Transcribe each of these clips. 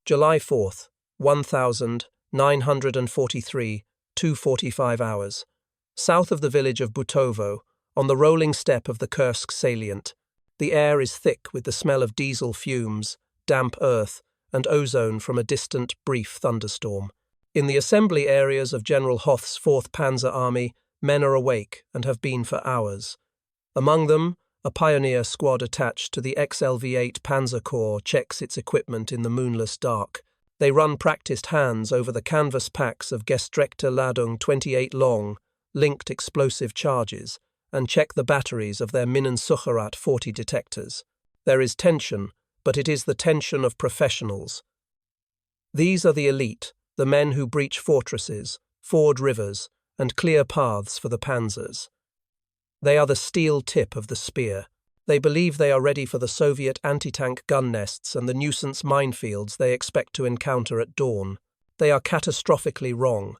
July 4th, 1943, 2:45 hours. South of the village of Butovo, on the rolling steppe of the Kursk salient. The air is thick with the smell of diesel fumes, damp earth, and ozone from a distant, brief thunderstorm. In the assembly areas of General Hoth's 4th Panzer Army, men are awake and have been for hours. Among them, a Pionier squad attached to the XLV-8 Panzer Corps checks its equipment in the moonless dark. They run practiced hands over the canvas packs of Gestreckte Ladung 28 long, linked explosive charges, and check the batteries of their Minensucherat 40 detectors. There is tension, but it is the tension of professionals. These are the elite, the men who breach fortresses, ford rivers, and clear paths for the panzers. They are the steel tip of the spear. They believe they are ready for the Soviet anti-tank gun nests and the nuisance minefields they expect to encounter at dawn. They are catastrophically wrong.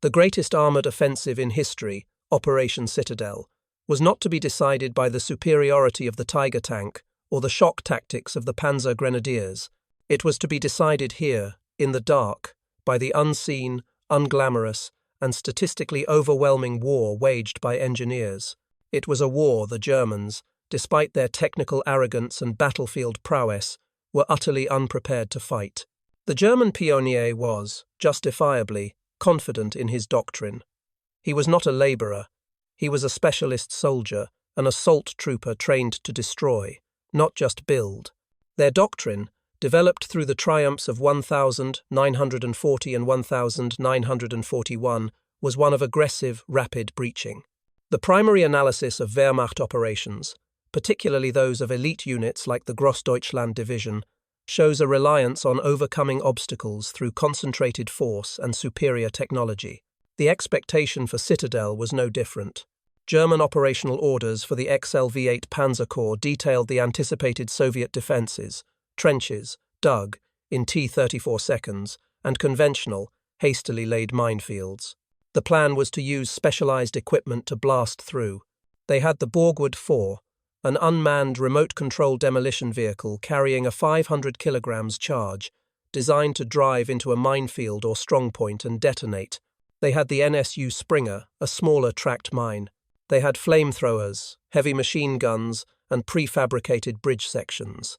The greatest armoured offensive in history, Operation Citadel, was not to be decided by the superiority of the Tiger tank or the shock tactics of the Panzer Grenadiers. It was to be decided here, in the dark, by the unseen, unglamorous, and statistically overwhelming war waged by engineers. It was a war the Germans, despite their technical arrogance and battlefield prowess, were utterly unprepared to fight. The German Pionier was, justifiably, confident in his doctrine. He was not a labourer. He was a specialist soldier, an assault trooper trained to destroy, not just build. Their doctrine, developed through the triumphs of 1940 and 1941, was one of aggressive, rapid breaching. The primary analysis of Wehrmacht operations, particularly those of elite units like the Grossdeutschland Division, shows a reliance on overcoming obstacles through concentrated force and superior technology. The expectation for Citadel was no different. German operational orders for the XLV-8 Panzer Corps detailed the anticipated Soviet defences, trenches, dug, in T-34 seconds, and conventional, hastily laid minefields. The plan was to use specialized equipment to blast through. They had the Borgwood 4, an unmanned remote-control demolition vehicle carrying a 500 kilograms charge, designed to drive into a minefield or strongpoint and detonate. They had the NSU Springer, a smaller tracked mine. They had flamethrowers, heavy machine guns, and prefabricated bridge sections.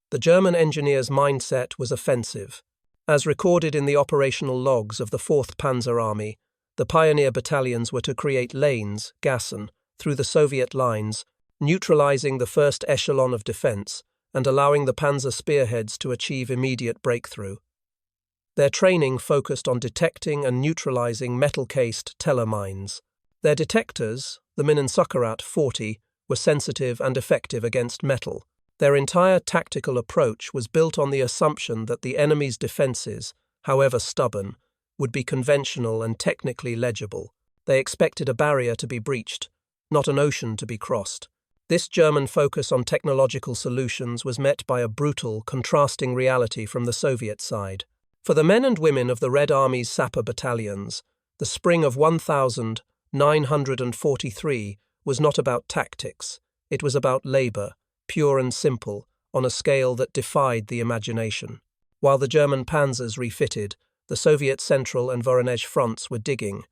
The German engineers' mindset was offensive. As recorded in the operational logs of the 4th Panzer Army, the Pioneer battalions were to create lanes, Gassen, through the Soviet lines, neutralizing the first echelon of defense and allowing the Panzer spearheads to achieve immediate breakthrough. Their training focused on detecting and neutralizing metal-cased telemines. Their detectors, the Minensucherat 40, were sensitive and effective against metal. Their entire tactical approach was built on the assumption that the enemy's defenses, however stubborn, would be conventional and technically legible. They expected a barrier to be breached, not an ocean to be crossed. This German focus on technological solutions was met by a brutal, contrasting reality from the Soviet side. For the men and women of the Red Army's Sapper battalions, the spring of 1943 was not about tactics. It was about labour, pure and simple, on a scale that defied the imagination. While the German panzers refitted, the Soviet Central and Voronezh fronts were digging.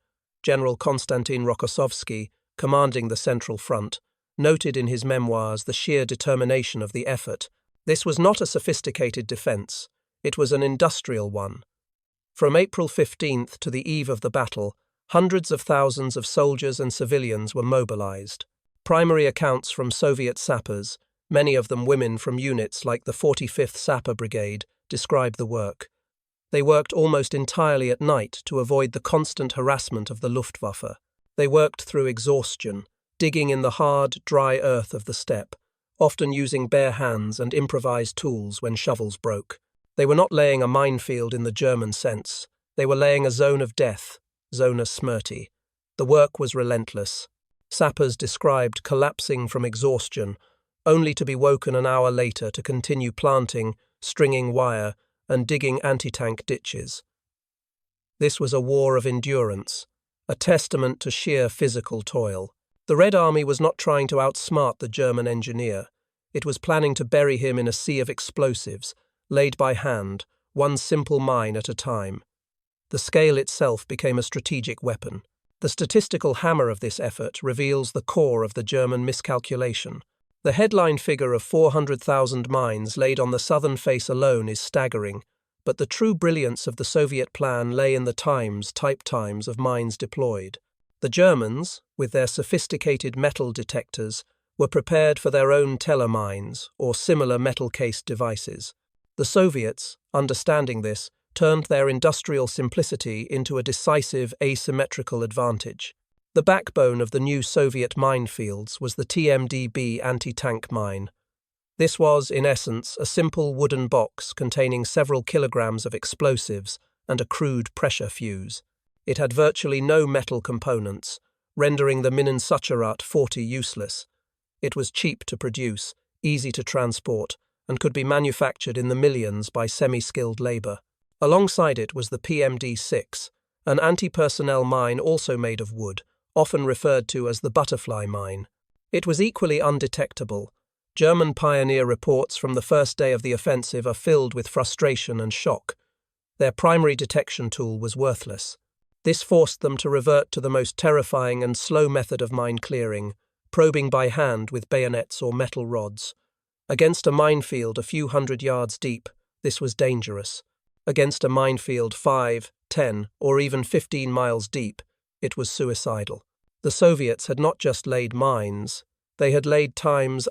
General Konstantin Rokossovsky, commanding the Central Front, noted in his memoirs the sheer determination of the effort. This was not a sophisticated defence. It was an industrial one. From April 15th to the eve of the battle, hundreds of thousands of soldiers and civilians were mobilized. Primary accounts from Soviet sappers, many of them women from units like the 45th Sapper Brigade, describe the work. They worked almost entirely at night to avoid the constant harassment of the Luftwaffe. They worked through exhaustion, digging in the hard, dry earth of the steppe, often using bare hands and improvised tools when shovels broke. They were not laying a minefield in the German sense. They were laying a zone of death, zona smrti. The work was relentless. Sappers described collapsing from exhaustion, only to be woken an hour later to continue planting, stringing wire, and digging anti-tank ditches. This was a war of endurance, a testament to sheer physical toil. The Red Army was not trying to outsmart the German engineer. It was planning to bury him in a sea of explosives, laid by hand, one simple mine at a time. The scale itself became a strategic weapon. The statistical hammer of this effort reveals the core of the German miscalculation. The headline figure of 400,000 mines laid on the southern face alone is staggering, but the true brilliance of the Soviet plan lay in the type times of mines deployed. The Germans, with their sophisticated metal detectors, were prepared for their own teller mines or similar metal-cased devices. The Soviets, understanding this, turned their industrial simplicity into a decisive asymmetrical advantage. The backbone of the new Soviet minefields was the TMDB anti-tank mine. This was, in essence, a simple wooden box containing several kilograms of explosives and a crude pressure fuse. It had virtually no metal components, rendering the Minefield 40 useless. It was cheap to produce, easy to transport, and could be manufactured in the millions by semi-skilled labor. Alongside it was the PMD-6, an anti-personnel mine also made of wood, often referred to as the butterfly mine. It was equally undetectable. German Pionier reports from the first day of the offensive are filled with frustration and shock. Their primary detection tool was worthless. This forced them to revert to the most terrifying and slow method of mine clearing, probing by hand with bayonets or metal rods. Against a minefield a few hundred yards deep, this was dangerous. Against a minefield 5, 10, or even 15 miles deep, it was suicidal. The Soviets had not just laid mines, they had laid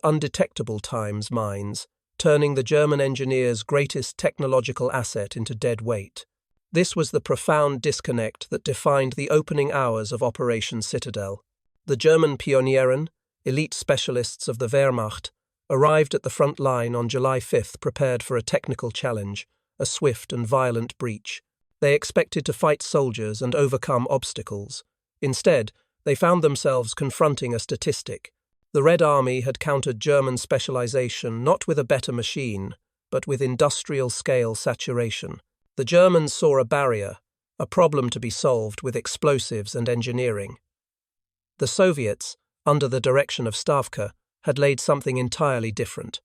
undetectable mines, turning the German engineers' greatest technological asset into dead weight. This was the profound disconnect that defined the opening hours of Operation Citadel. The German Pionieren, elite specialists of the Wehrmacht, arrived at the front line on July 5th prepared for a technical challenge, a swift and violent breach. They expected to fight soldiers and overcome obstacles. Instead, they found themselves confronting a statistic. The Red Army had countered German specialization not with a better machine, but with industrial-scale saturation. The Germans saw a barrier, a problem to be solved with explosives and engineering. The Soviets, under the direction of Stavka, had laid something entirely different.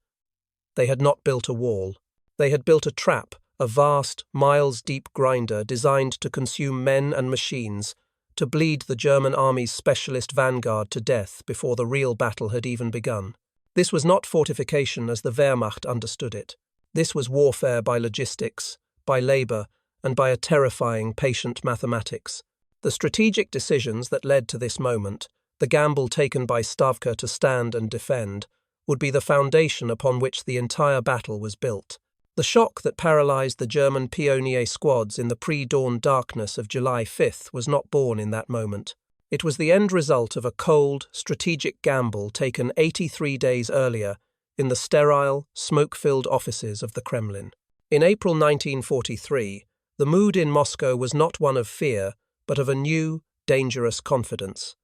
They had not built a wall. They had built a trap, a vast, miles-deep grinder designed to consume men and machines, to bleed the German army's specialist vanguard to death before the real battle had even begun. This was not fortification as the Wehrmacht understood it. This was warfare by logistics, by labor, and by a terrifying, patient mathematics. The strategic decisions that led to this moment, the gamble taken by Stavka to stand and defend, would be the foundation upon which the entire battle was built. The shock that paralyzed the German Pionier squads in the pre-dawn darkness of July 5th was not born in that moment. It was the end result of a cold, strategic gamble taken 83 days earlier in the sterile, smoke-filled offices of the Kremlin. In April 1943, the mood in Moscow was not one of fear, but of a new, dangerous confidence.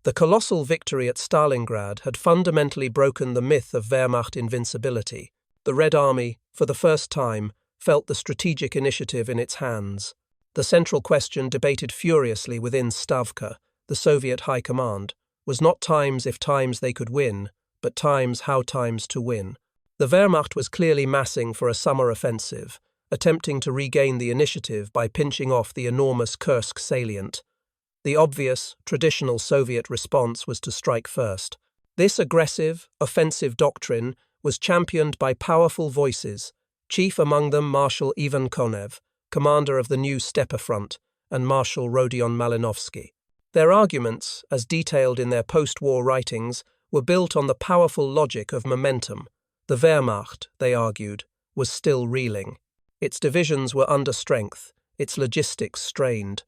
The colossal victory at Stalingrad had fundamentally broken the myth of Wehrmacht invincibility. The Red Army, for the first time, felt the strategic initiative in its hands. The central question debated furiously within Stavka, the Soviet High Command, was not if they could win, but how to win. The Wehrmacht was clearly massing for a summer offensive, attempting to regain the initiative by pinching off the enormous Kursk salient. The obvious, traditional Soviet response was to strike first. This aggressive, offensive doctrine was championed by powerful voices, chief among them Marshal Ivan Konev, commander of the new Steppe Front, and Marshal Rodion Malinovsky. Their arguments, as detailed in their post-war writings, were built on the powerful logic of momentum. The Wehrmacht, they argued, was still reeling. Its divisions were under strength, its logistics strained.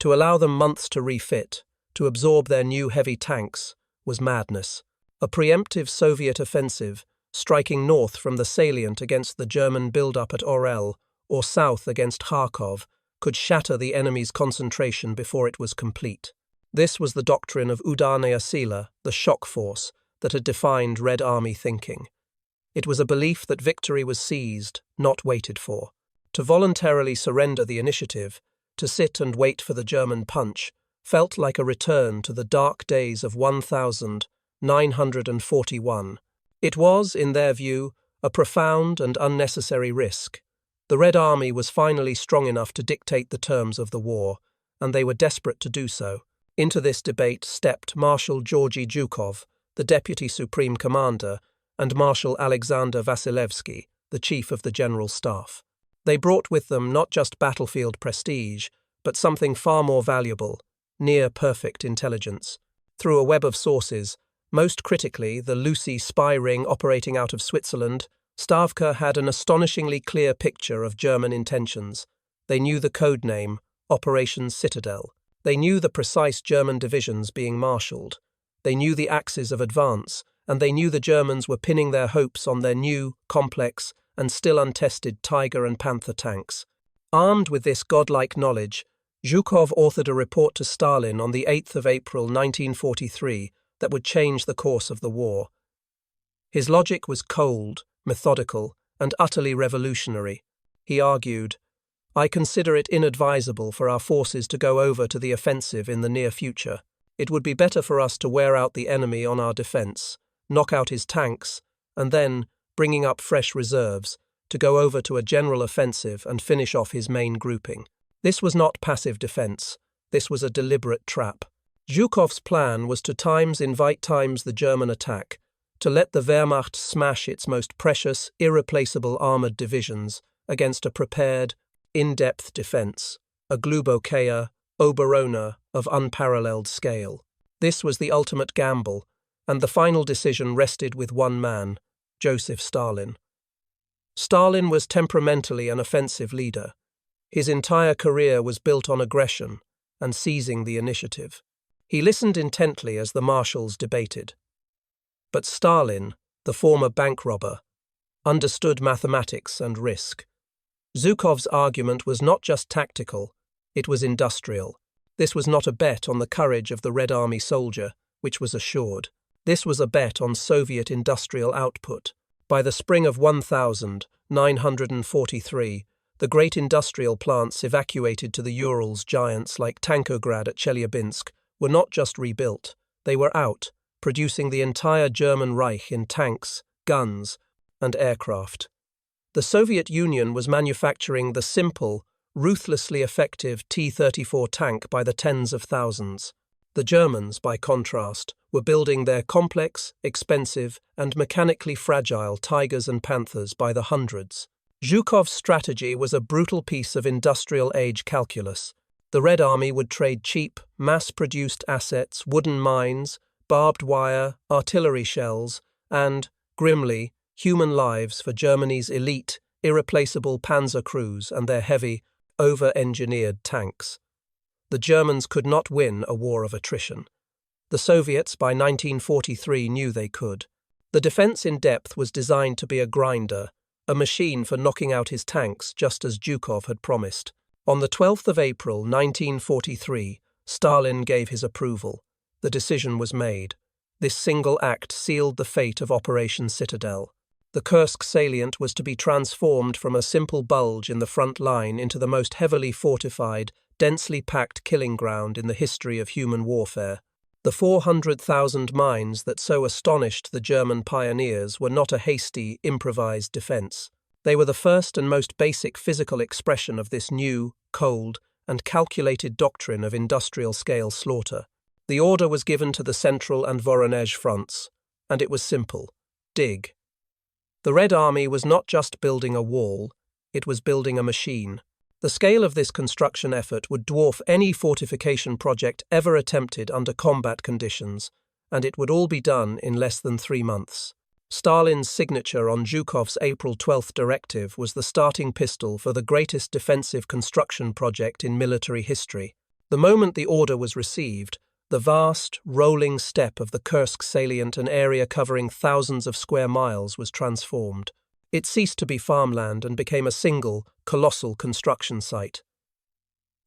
To allow them months to refit, to absorb their new heavy tanks, was madness. A preemptive Soviet offensive, striking north from the salient against the German build-up at Orel, or south against Kharkov, could shatter the enemy's concentration before it was complete. This was the doctrine of Udarnaya Sila, the shock force, that had defined Red Army thinking. It was a belief that victory was seized, not waited for. To voluntarily surrender the initiative, to sit and wait for the German punch, felt like a return to the dark days of 1941. It was, in their view, a profound and unnecessary risk. The Red Army was finally strong enough to dictate the terms of the war, and they were desperate to do so. Into this debate stepped Marshal Georgy Zhukov, the Deputy Supreme Commander, and Marshal Alexander Vasilevsky, the Chief of the General Staff. They brought with them not just battlefield prestige, but something far more valuable, near-perfect intelligence. Through a web of sources, most critically the Lucy spy ring operating out of Switzerland, Stavka had an astonishingly clear picture of German intentions. They knew the code name, Operation Citadel. They knew the precise German divisions being marshalled. They knew the axes of advance, and they knew the Germans were pinning their hopes on their new, complex, and still untested Tiger and Panther tanks. Armed with this godlike knowledge, Zhukov authored a report to Stalin on the 8th of April 1943 that would change the course of the war. His logic was cold, methodical, and utterly revolutionary. He argued, "I consider it inadvisable for our forces to go over to the offensive in the near future. It would be better for us to wear out the enemy on our defense, knock out his tanks, and then, bringing up fresh reserves, to go over to a general offensive and finish off his main grouping." This was not passive defense. This was a deliberate trap. Zhukov's plan was to invite the German attack, to let the Wehrmacht smash its most precious, irreplaceable armoured divisions against a prepared, in-depth defence, a Glubokaya, Oberona of unparalleled scale. This was the ultimate gamble, and the final decision rested with one man, Joseph Stalin. Stalin was temperamentally an offensive leader. His entire career was built on aggression and seizing the initiative. He listened intently as the marshals debated. But Stalin, the former bank robber, understood mathematics and risk. Zhukov's argument was not just tactical, it was industrial. This was not a bet on the courage of the Red Army soldier, which was assured. This was a bet on Soviet industrial output. By the spring of 1943, the great industrial plants evacuated to the Urals giants like Tankograd at Chelyabinsk were not just rebuilt, they were out, producing the entire German Reich in tanks, guns, and aircraft. The Soviet Union was manufacturing the simple, ruthlessly effective T-34 tank by the tens of thousands. The Germans, by contrast, were building their complex, expensive, and mechanically fragile Tigers and Panthers by the hundreds. Zhukov's strategy was a brutal piece of industrial-age calculus. The Red Army would trade cheap, mass-produced assets, wooden mines, barbed wire, artillery shells, and, grimly, human lives for Germany's elite, irreplaceable Panzer crews and their heavy, over-engineered tanks. The Germans could not win a war of attrition. The Soviets, by 1943, knew they could. The defense in depth was designed to be a grinder, a machine for knocking out his tanks, just as Zhukov had promised. On the 12th of April 1943, Stalin gave his approval. The decision was made. This single act sealed the fate of Operation Citadel. The Kursk salient was to be transformed from a simple bulge in the front line into the most heavily fortified, densely packed killing ground in the history of human warfare. The 400,000 mines that so astonished the German pioneers were not a hasty, improvised defense. They were the first and most basic physical expression of this new, cold, and calculated doctrine of industrial-scale slaughter. The order was given to the Central and Voronezh fronts, and it was simple: dig. The Red Army was not just building a wall, it was building a machine. The scale of this construction effort would dwarf any fortification project ever attempted under combat conditions, and it would all be done in less than 3 months. Stalin's signature on Zhukov's April 12th directive was the starting pistol for the greatest defensive construction project in military history. The moment the order was received, the vast, rolling steppe of the Kursk salient, an area covering thousands of square miles, was transformed. It ceased to be farmland and became a single, colossal construction site.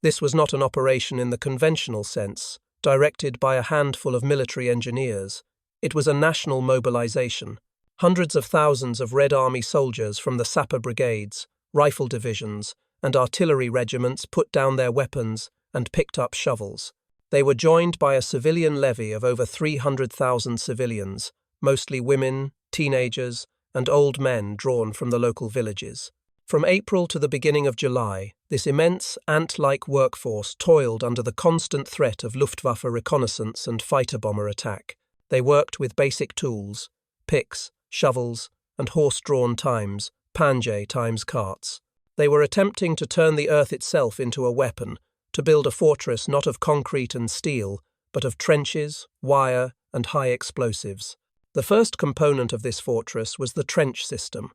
This was not an operation in the conventional sense, directed by a handful of military engineers. It was a national mobilization. Hundreds of thousands of Red Army soldiers from the Sapper brigades, rifle divisions, and artillery regiments put down their weapons and picked up shovels. They were joined by a civilian levy of over 300,000 civilians, mostly women, teenagers, and old men drawn from the local villages. From April to the beginning of July, this immense, ant-like workforce toiled under the constant threat of Luftwaffe reconnaissance and fighter bomber attack. They worked with basic tools, picks, shovels, and horse-drawn Panzer times carts. They were attempting to turn the earth itself into a weapon, to build a fortress not of concrete and steel, but of trenches, wire, and high explosives. The first component of this fortress was the trench system.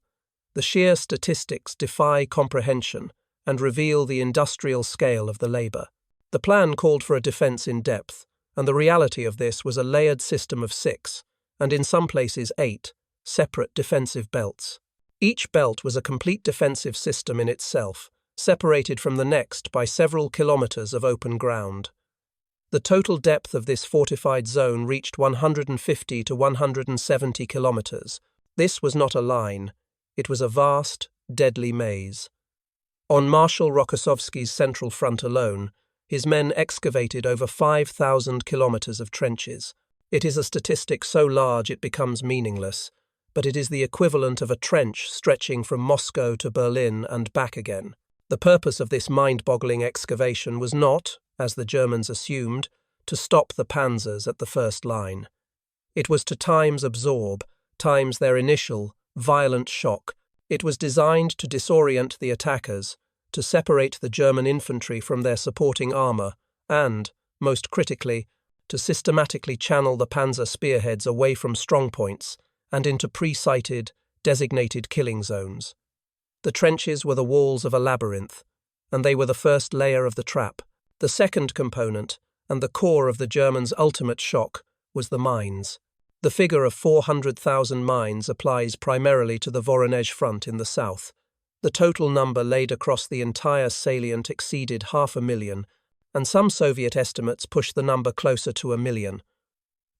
The sheer statistics defy comprehension and reveal the industrial scale of the labour. The plan called for a defence in depth, and the reality of this was a layered system of 6, and in some places 8, separate defensive belts. Each belt was a complete defensive system in itself, separated from the next by several kilometres of open ground. The total depth of this fortified zone reached 150 to 170 kilometres. This was not a line. It was a vast, deadly maze. On Marshal Rokossovsky's central front alone, his men excavated over 5,000 kilometres of trenches. It is a statistic so large it becomes meaningless, but it is the equivalent of a trench stretching from Moscow to Berlin and back again. The purpose of this mind-boggling excavation was not, as the Germans assumed, to stop the panzers at the first line. It was to times absorb, times their initial, violent shock. It was designed to disorient the attackers, to separate the German infantry from their supporting armour, and, most critically, to systematically channel the panzer spearheads away from strongpoints and into pre-sighted, designated killing zones. The trenches were the walls of a labyrinth, and they were the first layer of the trap. The second component, and the core of the Germans' ultimate shock, was the mines. The figure of 400,000 mines applies primarily to the Voronezh front in the south. The total number laid across the entire salient exceeded 500,000, and some Soviet estimates push the number closer to 1,000,000.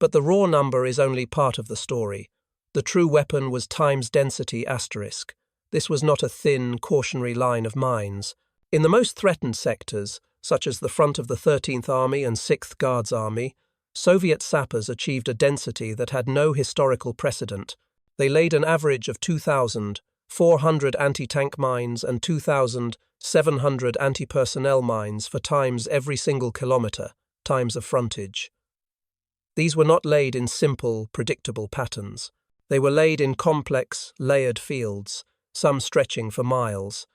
But the raw number is only part of the story. The true weapon was times density asterisk. This was not a thin, cautionary line of mines. In the most threatened sectors, such as the front of the 13th Army and 6th Guards Army, Soviet sappers achieved a density that had no historical precedent. They laid an average of 2,400 anti-tank mines and 2,700 anti-personnel mines for times every single kilometre, times of frontage. These were not laid in simple, predictable patterns. They were laid in complex, layered fields, some stretching for miles.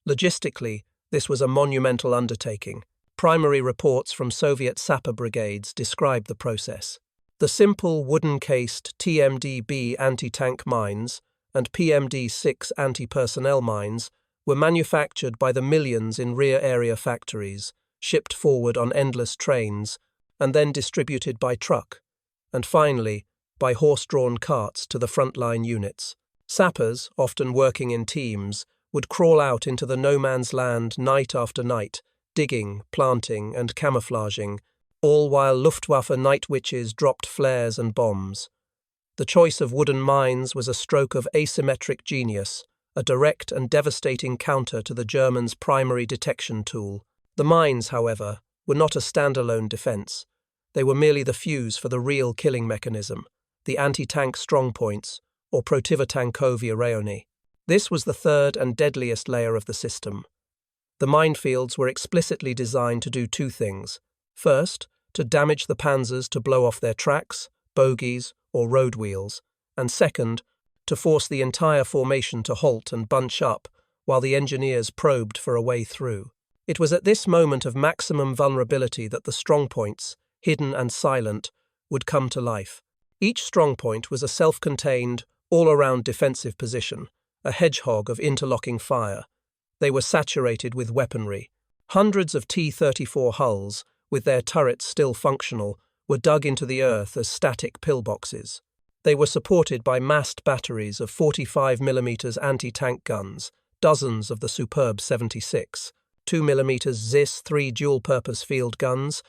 Logistically, this was a monumental undertaking. Primary reports from Soviet sapper brigades describe the process. The simple wooden-cased TMD-B anti-tank mines and PMD-6 anti-personnel mines were manufactured by the millions in rear-area factories, shipped forward on endless trains, and then distributed by truck, and finally, by horse-drawn carts to the frontline units. Sappers, often working in teams, would crawl out into the no-man's land night after night, digging, planting, and camouflaging, all while Luftwaffe night witches dropped flares and bombs. The choice of wooden mines was a stroke of asymmetric genius, a direct and devastating counter to the Germans' primary detection tool. The mines, however, were not a standalone defence. They were merely the fuse for the real killing mechanism, the anti-tank strongpoints, or protivotankovые rayony. This was the third and deadliest layer of the system. The minefields were explicitly designed to do two things. First, to damage the panzers to blow off their tracks, bogies, or road wheels, and second, to force the entire formation to halt and bunch up while the engineers probed for a way through. It was at this moment of maximum vulnerability that the strongpoints, hidden and silent, would come to life. Each strongpoint was a self-contained, all-around defensive position, a hedgehog of interlocking fire. They were saturated with weaponry. Hundreds of T-34 hulls, with their turrets still functional, were dug into the earth as static pillboxes. They were supported by massed batteries of 45mm anti-tank guns, dozens of the superb 76, 2mm ZIS 3 dual-purpose field guns,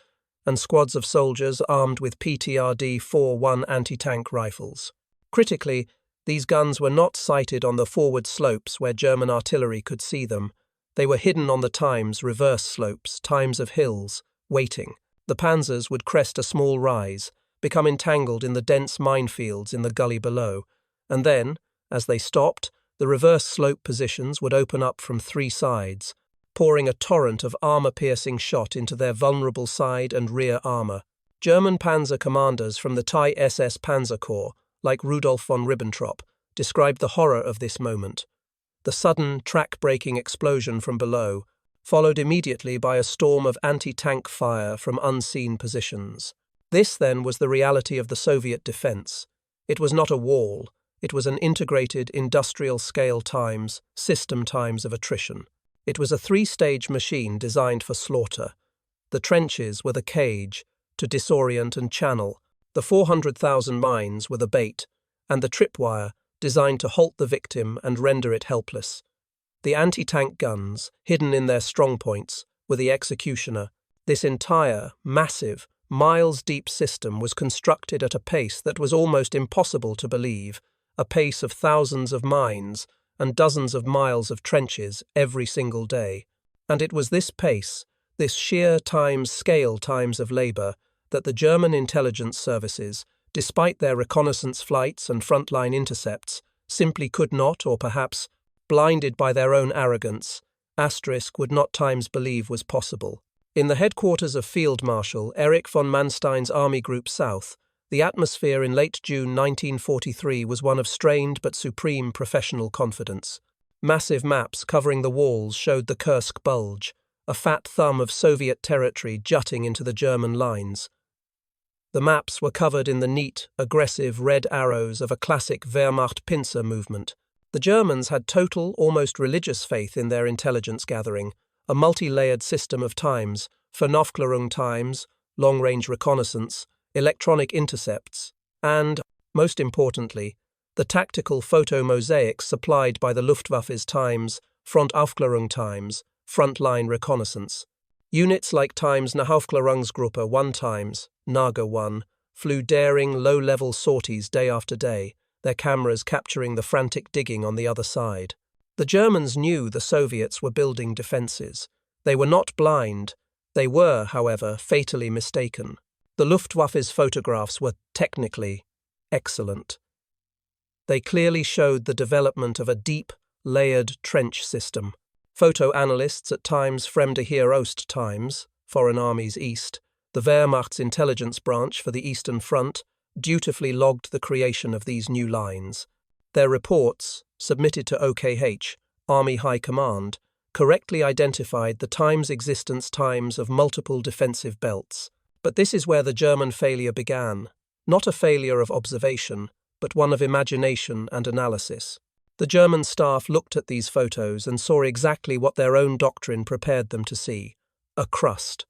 and squads of soldiers armed with PTRD-41 anti-tank rifles. Critically, these guns were not sighted on the forward slopes where German artillery could see them. They were hidden on the times reverse slopes, times of hills, waiting. The panzers would crest a small rise, become entangled in the dense minefields in the gully below, and then, as they stopped, The reverse slope positions would open up from three sides, pouring a torrent of armor-piercing shot into their vulnerable side and rear armor. German panzer commanders from the Thai SS Panzer Corps, like Rudolf von Ribbentrop, described the horror of this moment. The sudden, track-breaking explosion from below, followed immediately by a storm of anti-tank fire from unseen positions. This, then, was the reality of the Soviet defense. It was not a wall. It was an integrated industrial-scale times, system times of attrition. It was a three-stage machine designed for slaughter. The trenches were the cage, to disorient and channel. The 400,000 mines were the bait, and the tripwire, designed to halt the victim and render it helpless. The anti-tank guns, hidden in their strongpoints, were the executioner. This entire, massive, miles-deep system was constructed at a pace that was almost impossible to believe, a pace of thousands of mines and dozens of miles of trenches every single day. And it was this pace, this sheer scale times of labor, that the German intelligence services, despite their reconnaissance flights and frontline intercepts, simply could not, or perhaps, blinded by their own arrogance, would not times believe was possible. In the headquarters of Field Marshal Erich von Manstein's Army Group South, the atmosphere in late June 1943 was one of strained but supreme professional confidence. Massive maps covering the walls showed the Kursk bulge, a fat thumb of Soviet territory jutting into the German lines. The maps were covered in the neat, aggressive red arrows of a classic Wehrmacht pincer movement. The Germans had total, almost religious faith in their intelligence gathering, a multi-layered system of times, Vernaufklärung times, long-range reconnaissance, electronic intercepts, and, most importantly, the tactical photo mosaics supplied by the Luftwaffe's times, Frontaufklärung times, frontline reconnaissance. Units like times Nahaufklärungsgruppe 1 times, Naga 1, flew daring, low-level sorties day after day, their cameras capturing the frantic digging on the other side. The Germans knew the Soviets were building defenses. They were not blind. They were, however, fatally mistaken. The Luftwaffe's photographs were technically excellent. They clearly showed the development of a deep, layered trench system. Photo analysts at times Fremde Heer Oost times, Foreign Armies East, the Wehrmacht's intelligence branch for the Eastern Front, dutifully logged the creation of these new lines. Their reports, submitted to OKH, Army High Command, correctly identified the times existence times of multiple defensive belts. But this is where the German failure began, not a failure of observation, but one of imagination and analysis. The German staff looked at these photos and saw exactly what their own doctrine prepared them to see: a crust.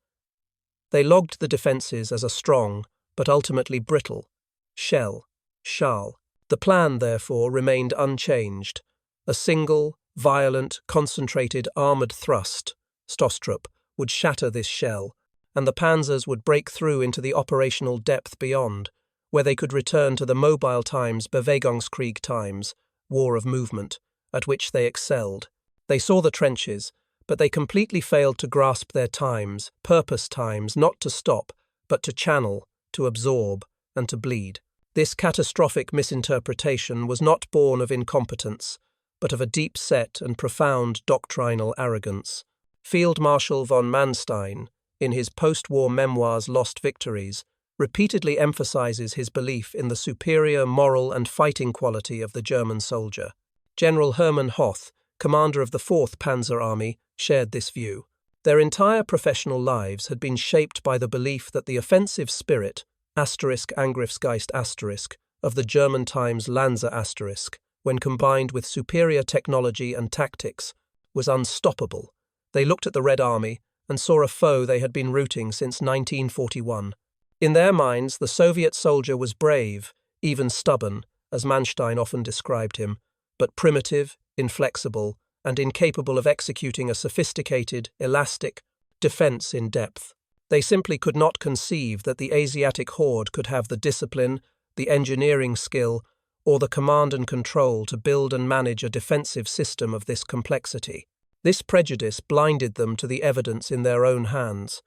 They logged the defences as a strong, but ultimately brittle, shell, schal. The plan, therefore, remained unchanged. A single, violent, concentrated armoured thrust, Stostrup, would shatter this shell, and the panzers would break through into the operational depth beyond, where they could return to the mobile times, Bewegungskrieg times, war of movement, at which they excelled. They saw the trenches, but they completely failed to grasp their times, purpose times, not to stop, but to channel, to absorb, and to bleed. This catastrophic misinterpretation was not born of incompetence, but of a deep-set and profound doctrinal arrogance. Field Marshal von Manstein, in his post-war memoirs Lost Victories, repeatedly emphasizes his belief in the superior moral and fighting quality of the German soldier. General Hermann Hoth, commander of the 4th Panzer Army, shared this view. Their entire professional lives had been shaped by the belief that the offensive spirit, Angriffsgeist**, of the German times Lanzer**, when combined with superior technology and tactics, was unstoppable. They looked at the Red Army and saw a foe they had been routing since 1941. In their minds, the Soviet soldier was brave, even stubborn, as Manstein often described him, but primitive, inflexible, and incapable of executing a sophisticated, elastic defense in depth. They simply could not conceive that the Asiatic horde could have the discipline, the engineering skill, or the command and control to build and manage a defensive system of this complexity. This prejudice blinded them to the evidence in their own hands.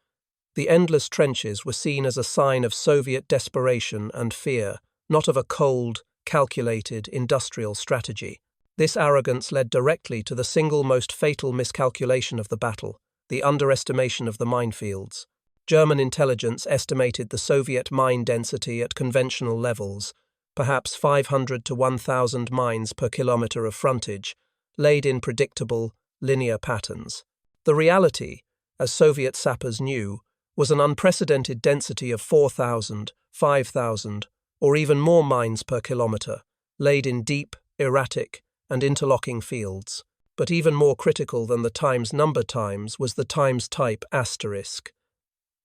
The endless trenches were seen as a sign of Soviet desperation and fear, not of a cold, calculated industrial strategy. This arrogance led directly to the single most fatal miscalculation of the battle, the underestimation of the minefields. German intelligence estimated the Soviet mine density at conventional levels, perhaps 500 to 1,000 mines per kilometer of frontage, laid in predictable, linear patterns. The reality, as Soviet sappers knew, was an unprecedented density of 4,000, 5,000, or even more mines per kilometer, laid in deep, erratic, and interlocking fields. But even more critical than the times number times was the times type asterisk.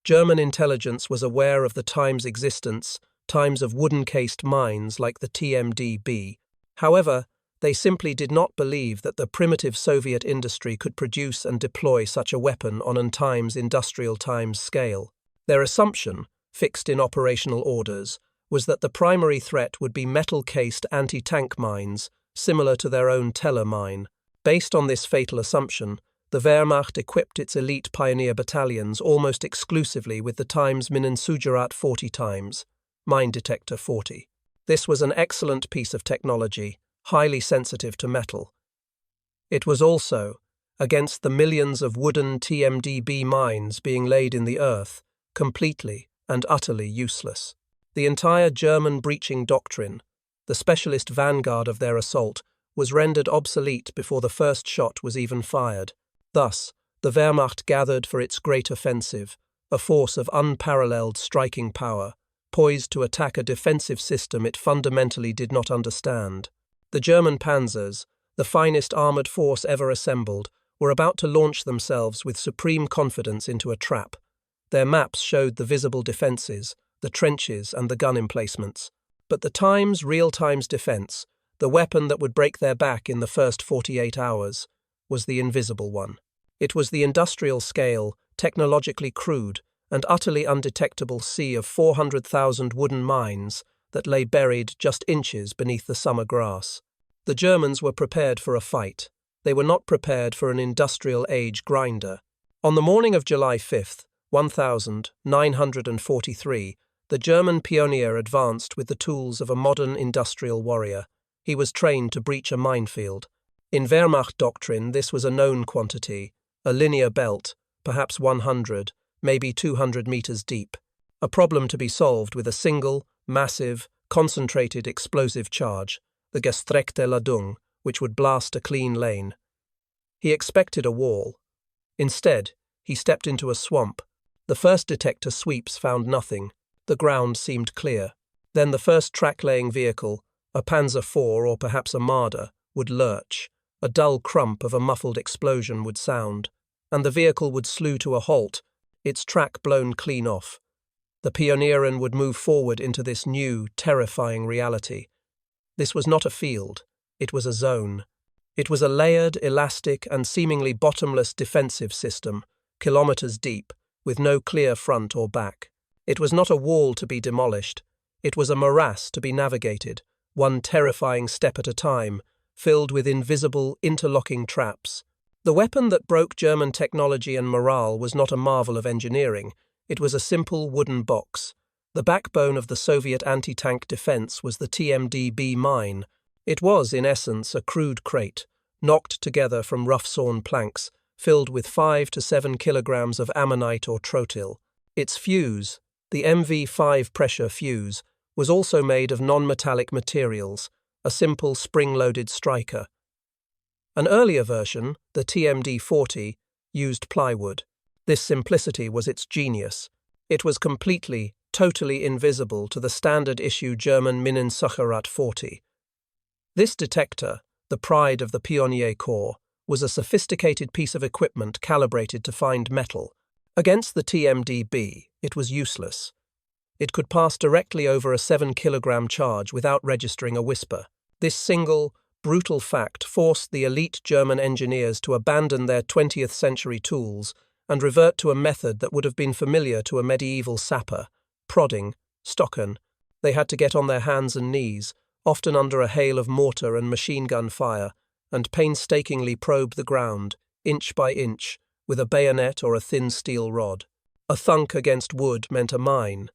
German intelligence was aware of the times existence, times of wooden-cased mines like the TMDB. However, they simply did not believe that the primitive Soviet industry could produce and deploy such a weapon on an times industrial times scale. Their assumption, fixed in operational orders, was that the primary threat would be metal-cased anti-tank mines, similar to their own Teller mine. Based on this fatal assumption, the Wehrmacht equipped its elite pioneer battalions almost exclusively with the times Minensugerat 40 times, mine detector 40. This was an excellent piece of technology, highly sensitive to metal. It was also, against the millions of wooden TMDB mines being laid in the earth, completely and utterly useless. The entire German breaching doctrine, the specialist vanguard of their assault, was rendered obsolete before the first shot was even fired. Thus, the Wehrmacht gathered for its great offensive, a force of unparalleled striking power, poised to attack a defensive system it fundamentally did not understand. The German Panzers, the finest armoured force ever assembled, were about to launch themselves with supreme confidence into a trap. Their maps showed the visible defences, the trenches and the gun emplacements. But the Times real-times defence, the weapon that would break their back in the first 48 hours, was the invisible one. It was the industrial-scale, technologically crude, and utterly undetectable sea of 400,000 wooden mines that lay buried just inches beneath the summer grass. The Germans were prepared for a fight. They were not prepared for an industrial-age grinder. On the morning of July 5th, 1943, the German Pionier advanced with the tools of a modern industrial warrior. He was trained to breach a minefield. In Wehrmacht doctrine, this was a known quantity, a linear belt, perhaps 100, maybe 200 meters deep. A problem to be solved with a single, massive, concentrated explosive charge, the gestreckte Ladung, which would blast a clean lane. He expected a wall. Instead, he stepped into a swamp. The first detector sweeps found nothing. The ground seemed clear. Then the first track-laying vehicle, a Panzer IV or perhaps a Marder, would lurch. A dull crump of a muffled explosion would sound, and the vehicle would slew to a halt, its track blown clean off. The Pionieren would move forward into this new, terrifying reality. This was not a field, it was a zone. It was a layered, elastic, and seemingly bottomless defensive system, kilometers deep, with no clear front or back. It was not a wall to be demolished. It was a morass to be navigated, one terrifying step at a time, filled with invisible, interlocking traps. The weapon that broke German technology and morale was not a marvel of engineering. It was a simple wooden box. The backbone of the Soviet anti-tank defense was the TMDB mine. It was, in essence, a crude crate, knocked together from rough-sawn planks, filled with 5 to 7 kilograms of ammonite or trotyl. Its fuse, the MV5 pressure fuse, was also made of non-metallic materials, a simple spring-loaded striker. An earlier version, the TMD-40, used plywood. This simplicity was its genius. It was completely, totally invisible to the standard-issue German Minensugerat 40. This detector, the pride of the Pionier Corps, was a sophisticated piece of equipment calibrated to find metal. Against the TMDB, it was useless. It could pass directly over a 7-kilogram charge without registering a whisper. This single, brutal fact forced the elite German engineers to abandon their 20th century tools and revert to a method that would have been familiar to a medieval sapper, prodding, stocken. They had to get on their hands and knees, often under a hail of mortar and machine gun fire, and painstakingly probe the ground, inch by inch, with a bayonet or a thin steel rod. A thunk against wood meant a mine.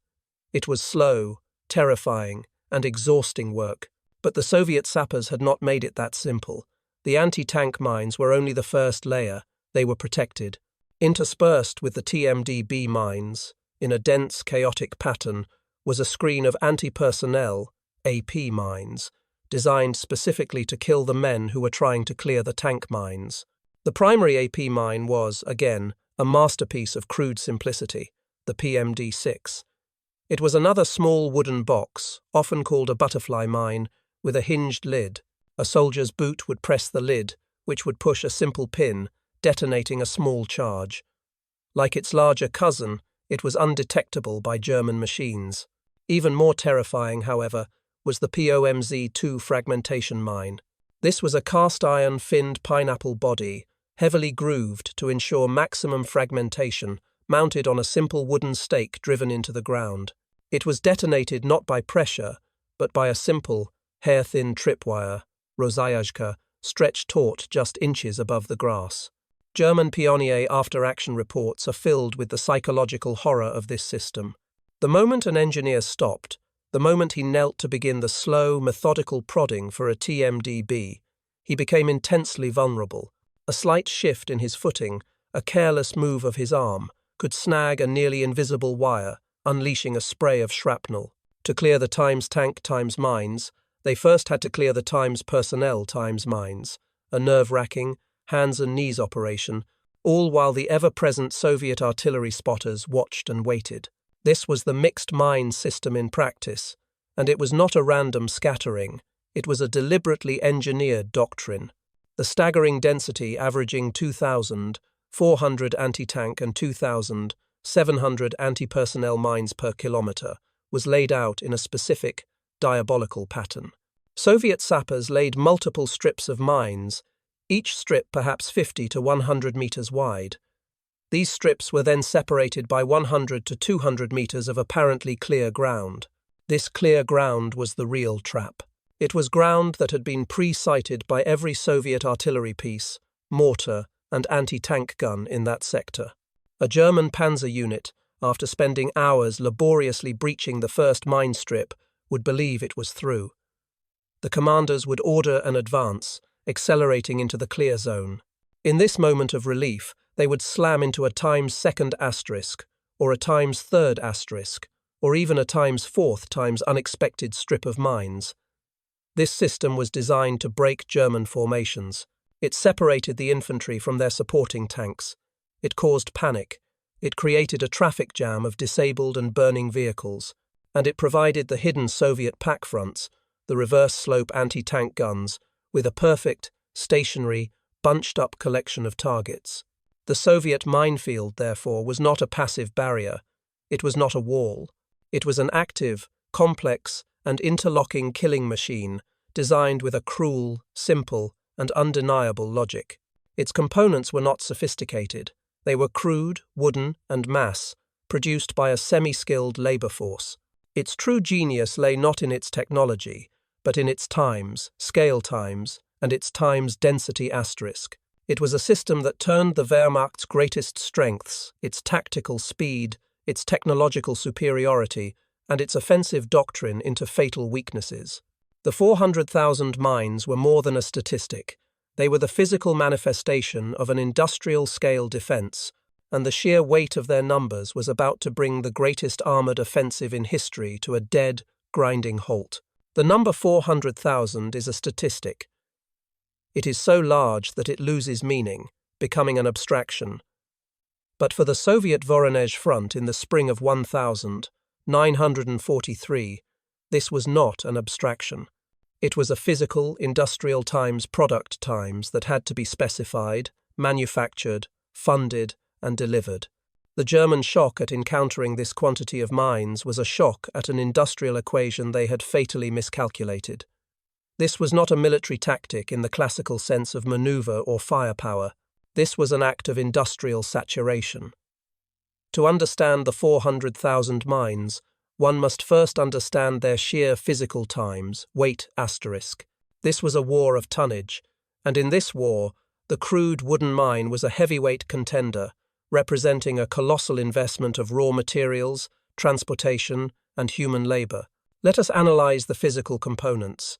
It was slow, terrifying, and exhausting work, but the Soviet sappers had not made it that simple. The anti-tank mines were only the first layer. They were protected. Interspersed with the TMDB mines, in a dense, chaotic pattern, was a screen of anti-personnel, AP mines, designed specifically to kill the men who were trying to clear the tank mines. The primary AP mine was, again, a masterpiece of crude simplicity, the PMD-6. It was another small wooden box, often called a butterfly mine, with a hinged lid. A soldier's boot would press the lid, which would push a simple pin, detonating a small charge. Like its larger cousin, it was undetectable by German machines. Even more terrifying, however, was the POMZ-2 fragmentation mine. This was a cast-iron finned pineapple body, heavily grooved to ensure maximum fragmentation, mounted on a simple wooden stake driven into the ground. It was detonated not by pressure, but by a simple, hair-thin tripwire, rozayazhka, stretched taut just inches above the grass. German Pionier after-action reports are filled with the psychological horror of this system. The moment an engineer stopped, the moment he knelt to begin the slow, methodical prodding for a TMDB, he became intensely vulnerable. A slight shift in his footing, a careless move of his arm, could snag a nearly invisible wire, unleashing a spray of shrapnel. To clear the times tank times mines, they first had to clear the times personnel times mines, a nerve-wracking, hands and knees operation, all while the ever-present Soviet artillery spotters watched and waited. This was the mixed mine system in practice, and it was not a random scattering, it was a deliberately engineered doctrine. The staggering density averaging 2,400 anti-tank and 2,700 anti-personnel mines per kilometre was laid out in a specific, diabolical pattern. Soviet sappers laid multiple strips of mines, each strip perhaps 50 to 100 metres wide. These strips were then separated by 100 to 200 metres of apparently clear ground. This clear ground was the real trap. It was ground that had been pre-sighted by every Soviet artillery piece, mortar, and anti-tank gun in that sector. A German Panzer unit, after spending hours laboriously breaching the first mine strip, would believe it was through. The commanders would order an advance, accelerating into the clear zone. In this moment of relief, they would slam into a times second asterisk, or a times third asterisk, or even a times fourth times unexpected strip of mines. This system was designed to break German formations. It separated the infantry from their supporting tanks. It caused panic. It created a traffic jam of disabled and burning vehicles. And it provided the hidden Soviet pack fronts, the reverse-slope anti-tank guns, with a perfect, stationary, bunched-up collection of targets. The Soviet minefield, therefore, was not a passive barrier. It was not a wall. It was an active, complex, and interlocking killing machine, designed with a cruel, simple, and undeniable logic. Its components were not sophisticated. They were crude, wooden, and mass, produced by a semi-skilled labor force. Its true genius lay not in its technology, but in its times, scale times, and its times density asterisk. It was a system that turned the Wehrmacht's greatest strengths, its tactical speed, its technological superiority, and its offensive doctrine into fatal weaknesses. The 400,000 mines were more than a statistic. They were the physical manifestation of an industrial-scale defense, and the sheer weight of their numbers was about to bring the greatest armored offensive in history to a dead, grinding halt. The number 400,000 is a statistic. It is so large that it loses meaning, becoming an abstraction. But for the Soviet Voronezh front in the spring of 1943, this was not an abstraction. It was a physical, industrial times product times that had to be specified, manufactured, funded, and delivered. The German shock at encountering this quantity of mines was a shock at an industrial equation they had fatally miscalculated. This was not a military tactic in the classical sense of maneuver or firepower. This was an act of industrial saturation. To understand the 400,000 mines, one must first understand their sheer physical times, weight asterisk. This was a war of tonnage, and in this war, the crude wooden mine was a heavyweight contender, representing a colossal investment of raw materials, transportation, and human labor. Let us analyze the physical components.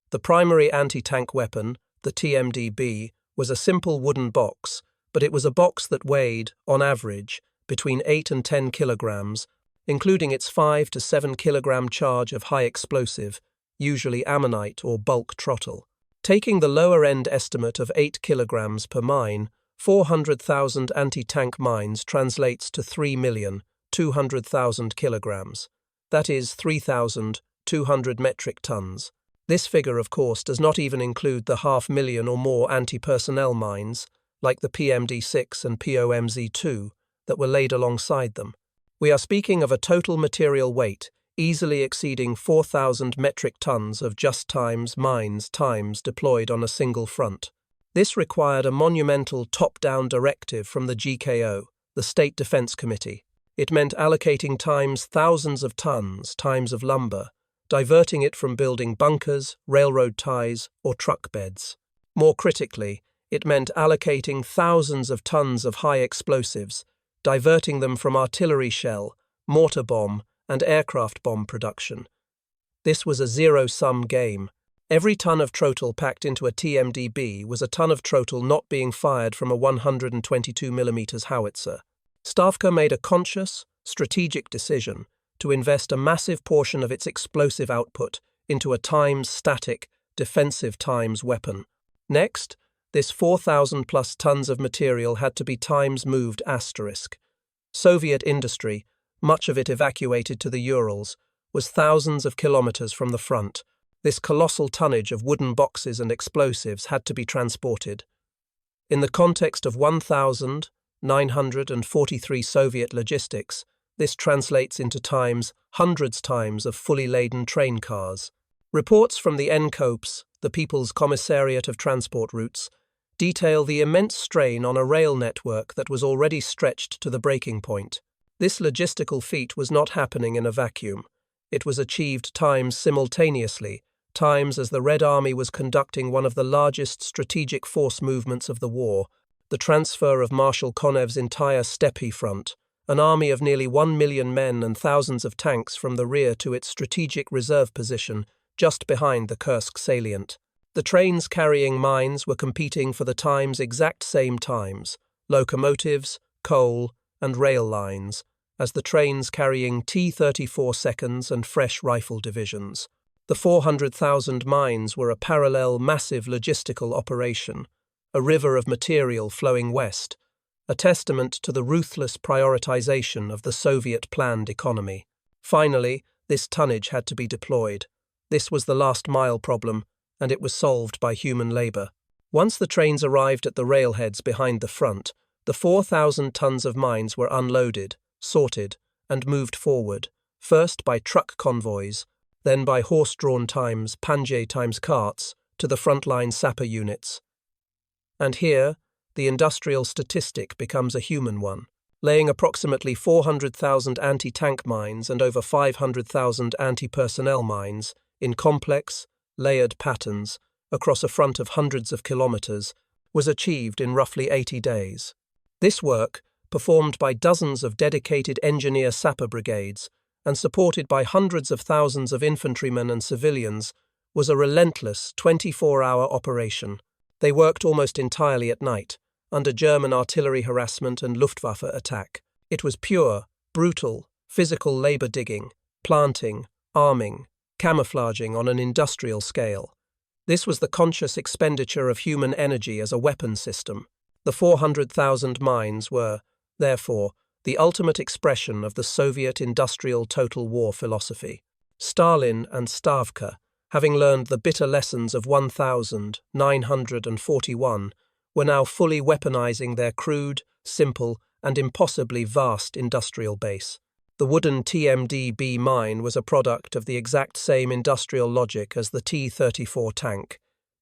The primary anti-tank weapon, the TMDB, was a simple wooden box, but it was a box that weighed, on average, between 8 and 10 kilograms, including its 5 to 7 kilogram charge of high explosive, usually ammonite or bulk trottle. Taking the lower-end estimate of 8 kilograms per mine, 400,000 anti-tank mines translates to 3,200,000 kilograms. That is 3,200 metric tons. This figure, of course, does not even include the 500,000 or more anti-personnel mines, like the PMD-6 and POMZ-2, that were laid alongside them. We are speaking of a total material weight easily exceeding 4,000 metric tons of just-times mines times deployed on a single front. This required a monumental top-down directive from the GKO, the State Defense Committee. It meant allocating times thousands of tons times of lumber, diverting it from building bunkers, railroad ties, or truck beds. More critically, it meant allocating thousands of tons of high explosives, diverting them from artillery shell, mortar bomb, and aircraft bomb production. This was a zero-sum game. Every ton of trottle packed into a TMDB was a ton of trottle not being fired from a 122mm howitzer. Stavka made a conscious, strategic decision to invest a massive portion of its explosive output into a times-static, defensive-times weapon. Next, this 4,000-plus tons of material had to be times-moved asterisk. Soviet industry, much of it evacuated to the Urals, was thousands of kilometers from the front. This colossal tonnage of wooden boxes and explosives had to be transported. In the context of 1,943 Soviet logistics, this translates into hundreds times of fully laden train cars. Reports from the NCOPS, the People's Commissariat of Transport Routes, detail the immense strain on a rail network that was already stretched to the breaking point. This logistical feat was not happening in a vacuum. It was achieved times simultaneously, times as the Red Army was conducting one of the largest strategic force movements of the war, the transfer of Marshal Konev's entire Steppe front, an army of nearly 1 million men and thousands of tanks from the rear to its strategic reserve position just behind the Kursk salient. The trains carrying mines were competing for the times exact same times, locomotives, coal, and rail lines, as the trains carrying T-34 seconds and fresh rifle divisions. The 400,000 mines were a parallel massive logistical operation, a river of material flowing west, a testament to the ruthless prioritization of the Soviet planned economy. Finally, this tonnage had to be deployed. This was the last-mile problem, and it was solved by human labor. Once the trains arrived at the railheads behind the front, the 4,000 tons of mines were unloaded, sorted, and moved forward, first by truck convoys, then by horse-drawn Panzer times carts, to the frontline sapper units. And here, the industrial statistic becomes a human one, laying approximately 400,000 anti-tank mines and over 500,000 anti-personnel mines in complex, layered patterns across a front of hundreds of kilometers was achieved in roughly 80 days. This work, performed by dozens of dedicated engineer sapper brigades and supported by hundreds of thousands of infantrymen and civilians, was a relentless 24-hour operation. They worked almost entirely at night, under German artillery harassment and Luftwaffe attack. It was pure, brutal, physical labor digging, planting, arming, camouflaging on an industrial scale. This was the conscious expenditure of human energy as a weapon system. The 400,000 mines were, therefore, the ultimate expression of the Soviet industrial total war philosophy. Stalin and Stavka, having learned the bitter lessons of 1941, were now fully weaponizing their crude, simple, and impossibly vast industrial base. The wooden TMDB mine was a product of the exact same industrial logic as the T-34 tank.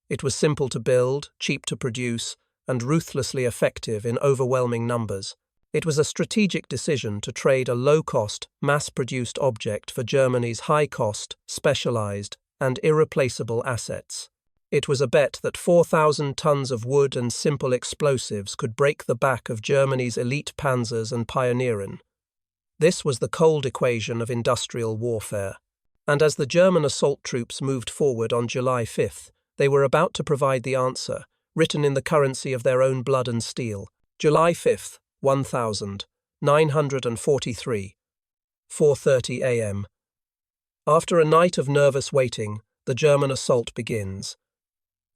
It was simple to build, cheap to produce, and ruthlessly effective in overwhelming numbers. It was a strategic decision to trade a low-cost, mass-produced object for Germany's high-cost, specialized, and irreplaceable assets. It was a bet that 4,000 tons of wood and simple explosives could break the back of Germany's elite Panzers and Pionieren. This was the cold equation of industrial warfare. And as the German assault troops moved forward on July 5th, They were about to provide the answer, written in the currency of their own blood and steel. July 5th, 1943, 4:30 a.m. After a night of nervous waiting, the German assault begins.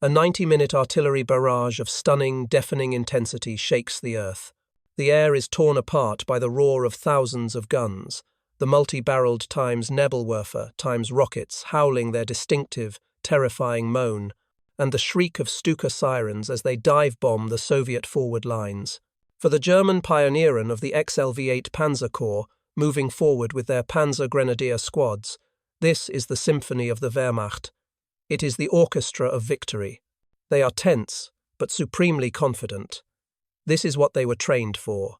A 90-minute artillery barrage of stunning, deafening intensity shakes the earth. The air is torn apart by the roar of thousands of guns, the multi-barreled times Nebelwerfer times rockets howling their distinctive, terrifying moan, and the shriek of Stuka sirens as they dive-bomb the Soviet forward lines. For the German Pionieren of the XLV-8 Panzer Corps, moving forward with their Panzer Grenadier squads, this is the symphony of the Wehrmacht. It is the orchestra of victory. They are tense, but supremely confident. This is what they were trained for.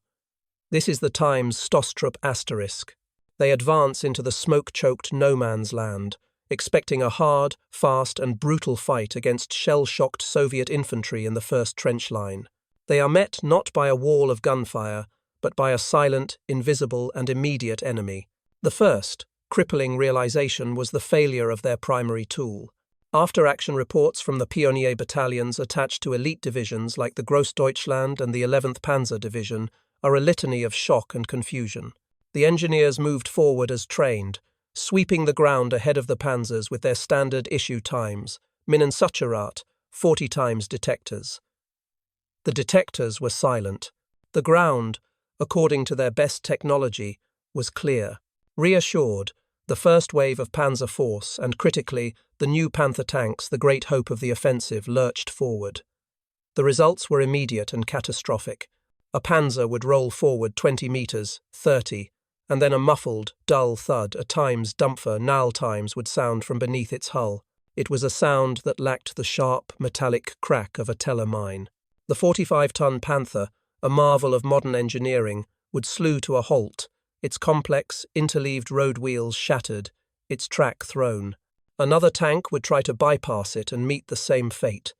This is the times Stostrup asterisk. They advance into the smoke-choked no-man's land, expecting a hard, fast and brutal fight against shell-shocked Soviet infantry in the first trench line. They are met not by a wall of gunfire, but by a silent, invisible and immediate enemy. The first, crippling realization was the failure of their primary tool. After-action reports from the Pionier battalions attached to elite divisions like the Grossdeutschland and the 11th Panzer Division are a litany of shock and confusion. The engineers moved forward as trained, sweeping the ground ahead of the panzers with their standard issue times, Minensucherat, 40 times detectors. The detectors were silent. The ground, according to their best technology, was clear. Reassured, the first wave of Panzer force and, critically, the new Panther tanks, the great hope of the offensive, lurched forward. The results were immediate and catastrophic. A Panzer would roll forward 20 meters, 30, and then a muffled, dull thud, a times Dumpfer Nal times would sound from beneath its hull. It was a sound that lacked the sharp, metallic crack of a teller mine. The 45-ton Panther, a marvel of modern engineering, would slew to a halt, its complex, interleaved road wheels shattered, its track thrown. Another tank would try to bypass it and meet the same fate.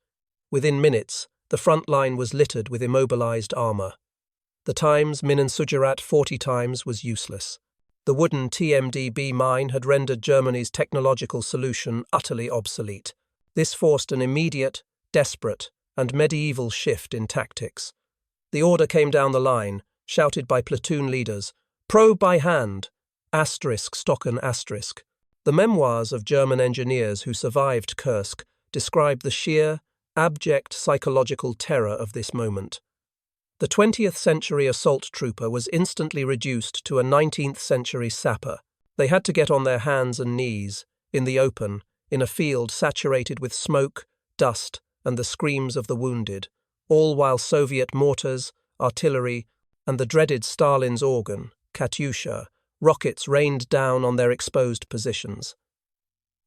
Within minutes, the front line was littered with immobilized armor. The times Minensucherat 40 times was useless. The wooden TMDB mine had rendered Germany's technological solution utterly obsolete. This forced an immediate, desperate, and medieval shift in tactics. The order came down the line, shouted by platoon leaders, "Probe by hand, Stocken *." The memoirs of German engineers who survived Kursk describe the sheer, abject psychological terror of this moment. The 20th century assault trooper was instantly reduced to a 19th century sapper. They had to get on their hands and knees, in the open, in a field saturated with smoke, dust, and the screams of the wounded, all while Soviet mortars, artillery, and the dreaded Stalin's organ, Katyusha, rockets rained down on their exposed positions.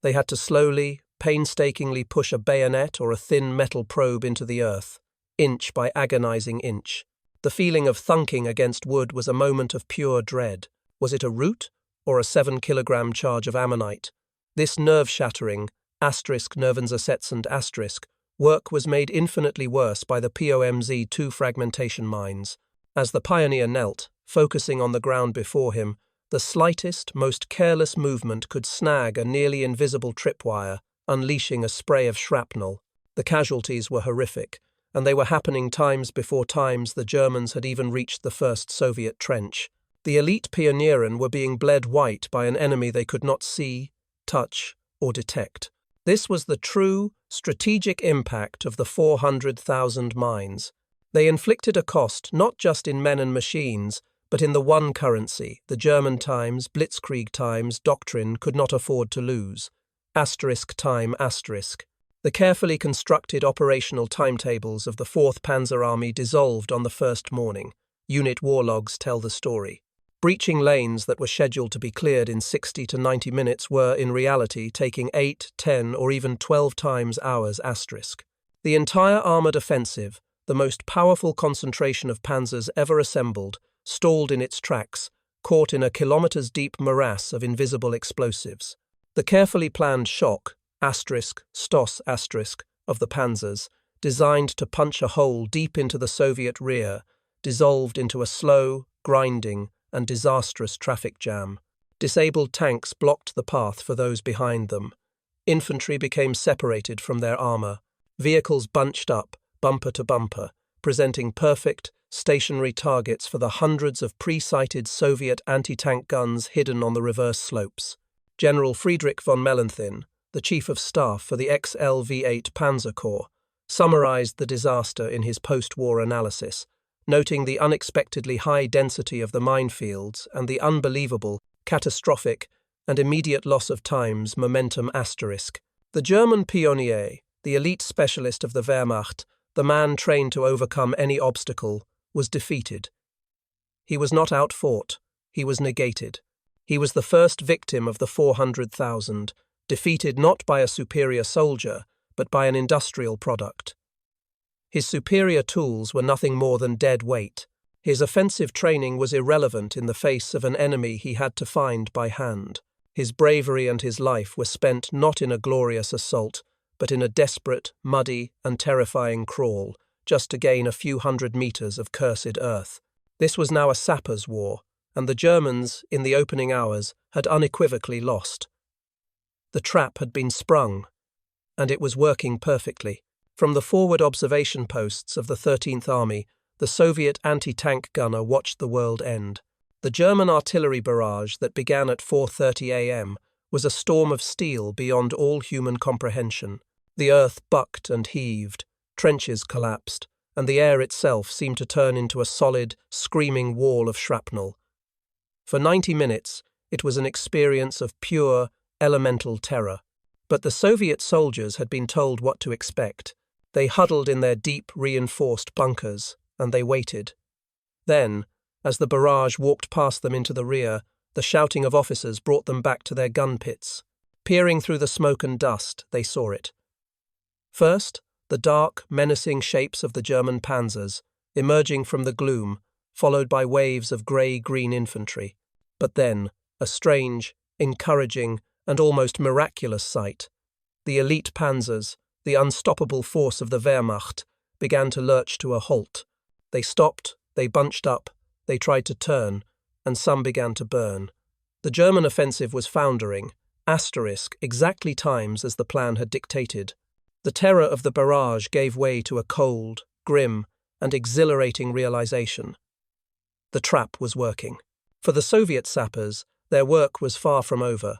They had to slowly, painstakingly push a bayonet or a thin metal probe into the earth, inch by agonizing inch. The feeling of thunking against wood was a moment of pure dread. Was it a root or a 7-kilogram charge of ammonite? This nerve-shattering, Nervenzersetzend work was made infinitely worse by the POMZ-2 fragmentation mines. As the Pioneer knelt, focusing on the ground before him, the slightest, most careless movement could snag a nearly invisible tripwire, unleashing a spray of shrapnel. The casualties were horrific, and they were happening times before times the Germans had even reached the first Soviet trench. The elite Pionieren were being bled white by an enemy they could not see, touch, or detect. This was the true, strategic impact of the 400,000 mines. They inflicted a cost not just in men and machines, but in the one currency the German times, Blitzkrieg times, doctrine could not afford to lose. *time*. The carefully constructed operational timetables of the 4th Panzer Army dissolved on the first morning. Unit war logs tell the story. Breaching lanes that were scheduled to be cleared in 60 to 90 minutes were, in reality, taking 8, 10, or even 12 times hours *. The entire armoured offensive, the most powerful concentration of panzers ever assembled, stalled in its tracks, caught in a kilometres-deep morass of invisible explosives. The carefully planned shock, Stoss of the panzers, designed to punch a hole deep into the Soviet rear, dissolved into a slow, grinding, and disastrous traffic jam. Disabled tanks blocked the path for those behind them. Infantry became separated from their armor. Vehicles bunched up, bumper to bumper, presenting perfect, stationary targets for the hundreds of pre-sighted Soviet anti-tank guns hidden on the reverse slopes. General Friedrich von Mellenthin, the chief of staff for the XLV-8 Panzer Corps, summarized the disaster in his post-war analysis, noting the unexpectedly high density of the minefields and the unbelievable, catastrophic, and immediate loss of time's momentum asterisk. The German Pionier, the elite specialist of the Wehrmacht, the man trained to overcome any obstacle, was defeated. He was not outfought, he was negated. He was the first victim of the 400,000, defeated not by a superior soldier, but by an industrial product. His superior tools were nothing more than dead weight. His offensive training was irrelevant in the face of an enemy he had to find by hand. His bravery and his life were spent not in a glorious assault, but in a desperate, muddy, and terrifying crawl, just to gain a few hundred meters of cursed earth. This was now a Sappers' war, and the Germans, in the opening hours, had unequivocally lost. The trap had been sprung, and it was working perfectly. From the forward observation posts of the 13th Army, the Soviet anti-tank gunner watched the world end. The German artillery barrage that began at 4:30 a.m. was a storm of steel beyond all human comprehension. The earth bucked and heaved, trenches collapsed, and the air itself seemed to turn into a solid, screaming wall of shrapnel. For 90 minutes, it was an experience of pure, elemental terror. But the Soviet soldiers had been told what to expect. They huddled in their deep, reinforced bunkers, and they waited. Then, as the barrage walked past them into the rear, the shouting of officers brought them back to their gun pits. Peering through the smoke and dust, they saw it. First, the dark, menacing shapes of the German Panzers, emerging from the gloom, followed by waves of grey-green infantry. But then, a strange, encouraging, and almost miraculous sight. The elite Panzers, the unstoppable force of the Wehrmacht, began to lurch to a halt. They stopped, they bunched up, they tried to turn, and some began to burn. The German offensive was foundering, exactly times as the plan had dictated. The terror of the barrage gave way to a cold, grim, and exhilarating realization. The trap was working. For the Soviet sappers, their work was far from over.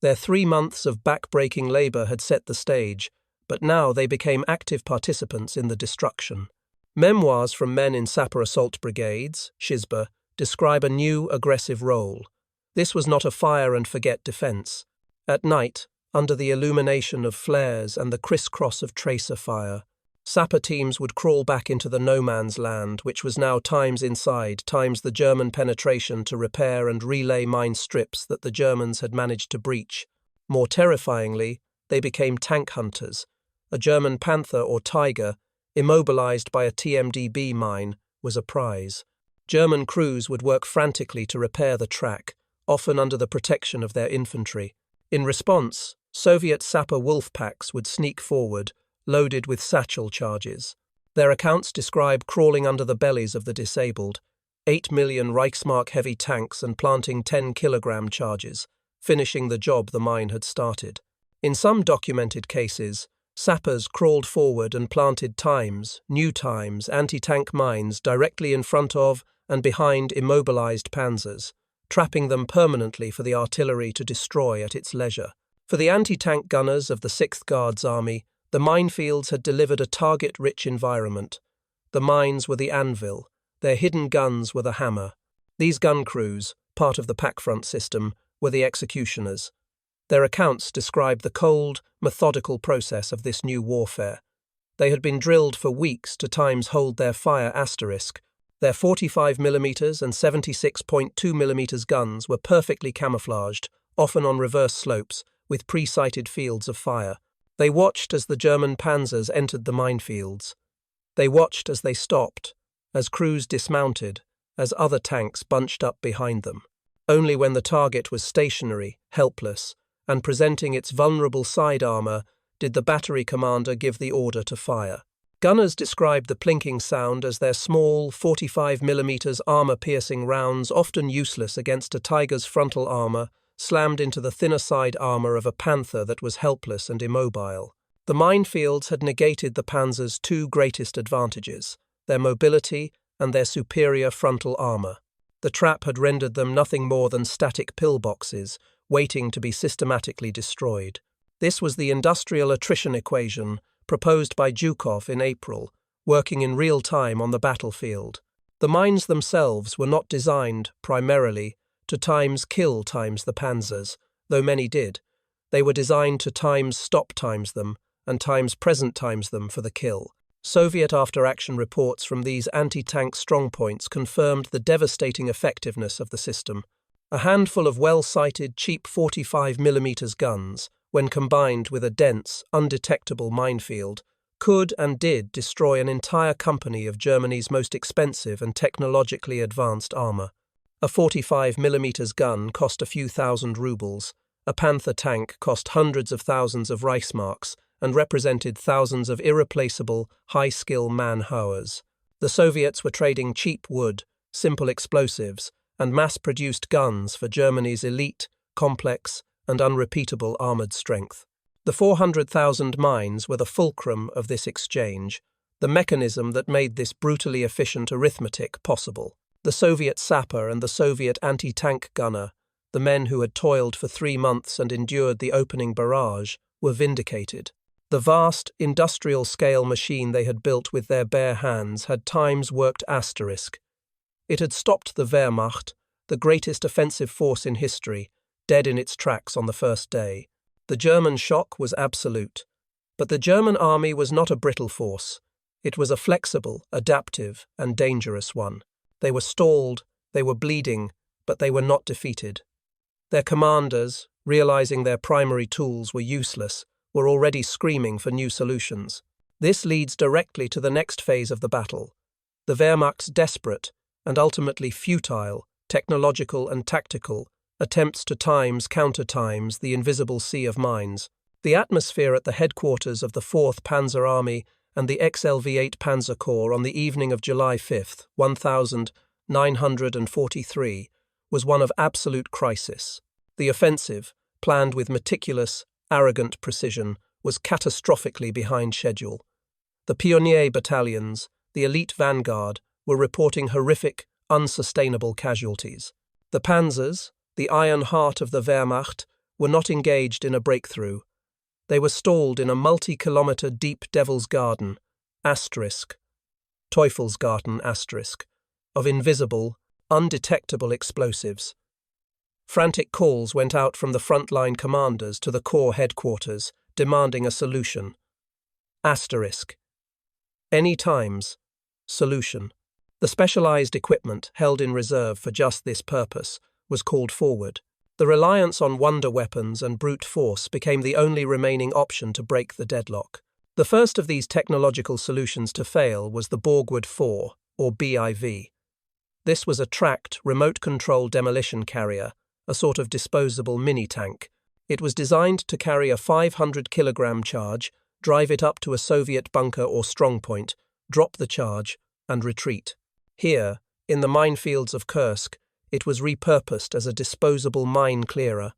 Their 3 months of back-breaking labor had set the stage, but now they became active participants in the destruction. Memoirs from men in sapper assault brigades, Shizba, describe a new, aggressive role. This was not a fire-and-forget defense. At night, under the illumination of flares and the crisscross of tracer fire, sapper teams would crawl back into the no-man's land, which was now times inside, times the German penetration to repair and relay mine strips that the Germans had managed to breach. More terrifyingly, they became tank hunters. A German Panther or Tiger, immobilized by a TMDB mine, was a prize. German crews would work frantically to repair the track, often under the protection of their infantry. In response, Soviet sapper wolf packs would sneak forward, loaded with satchel charges. Their accounts describe crawling under the bellies of the disabled, 8 million Reichsmark heavy tanks and planting 10-kilogram charges, finishing the job the mine had started. In some documented cases, sappers crawled forward and planted new times, anti-tank mines directly in front of and behind immobilized panzers, trapping them permanently for the artillery to destroy at its leisure. For the anti-tank gunners of the 6th Guards Army, the minefields had delivered a target-rich environment. The mines were the anvil, their hidden guns were the hammer. These gun crews, part of the pack-front system, were the executioners. Their accounts describe the cold, methodical process of this new warfare. They had been drilled for weeks to times hold their fire asterisk. Their 45mm and 76.2mm guns were perfectly camouflaged, often on reverse slopes, with pre-sighted fields of fire. They watched as the German panzers entered the minefields. They watched as they stopped, as crews dismounted, as other tanks bunched up behind them. Only when the target was stationary, helpless, and presenting its vulnerable side armor did the battery commander give the order to fire. Gunners described the plinking sound as their small 45mm armor-piercing rounds, often useless against a Tiger's frontal armor, slammed into the thinner side armor of a Panther that was helpless and immobile. The minefields had negated the Panzer's two greatest advantages, their mobility and their superior frontal armor. The trap had rendered them nothing more than static pillboxes, waiting to be systematically destroyed. This was the industrial attrition equation proposed by Zhukov in April, working in real time on the battlefield. The mines themselves were not designed, primarily, to kill times the Panzers, though many did. They were designed to stop times them, and present times them for the kill. Soviet after-action reports from these anti-tank strongpoints confirmed the devastating effectiveness of the system. A handful of well-sighted, cheap 45mm guns, when combined with a dense, undetectable minefield, could and did destroy an entire company of Germany's most expensive and technologically advanced armor. A 45mm gun cost a few thousand rubles. A Panther tank cost hundreds of thousands of Reichsmarks and represented thousands of irreplaceable, high-skill man-hours. The Soviets were trading cheap wood, simple explosives, and mass-produced guns for Germany's elite, complex, and unrepeatable armored strength. The 400,000 mines were the fulcrum of this exchange, the mechanism that made this brutally efficient arithmetic possible. The Soviet sapper and the Soviet anti-tank gunner, the men who had toiled for 3 months and endured the opening barrage, were vindicated. The vast, industrial-scale machine they had built with their bare hands had times worked asterisk. It had stopped the Wehrmacht, the greatest offensive force in history, dead in its tracks on the first day. The German shock was absolute. But the German army was not a brittle force. It was a flexible, adaptive, and dangerous one. They were stalled, they were bleeding, but they were not defeated. Their commanders, realizing their primary tools were useless, were already screaming for new solutions. This leads directly to the next phase of the battle. The Wehrmacht's desperate, and ultimately futile, technological and tactical, attempts to counter the invisible sea of mines. The atmosphere at the headquarters of the 4th Panzer Army and the XLV-8 Panzer Corps on the evening of July 5, 1943, was one of absolute crisis. The offensive, planned with meticulous, arrogant precision, was catastrophically behind schedule. The Pionier battalions, the elite vanguard, were reporting horrific, unsustainable casualties. The Panzers, the iron heart of the Wehrmacht, were not engaged in a breakthrough. They were stalled in a multi-kilometer deep Devil's Garden, Teufelsgarten, of invisible, undetectable explosives. Frantic calls went out from the frontline commanders to the Corps headquarters, demanding a solution. Any times. Solution. The specialized equipment, held in reserve for just this purpose, was called forward. The reliance on wonder weapons and brute force became the only remaining option to break the deadlock. The first of these technological solutions to fail was the Borgward 4, or BIV. This was a tracked, remote-control demolition carrier, a sort of disposable mini-tank. It was designed to carry a 500-kilogram charge, drive it up to a Soviet bunker or strongpoint, drop the charge, and retreat. Here, in the minefields of Kursk, it was repurposed as a disposable mine clearer.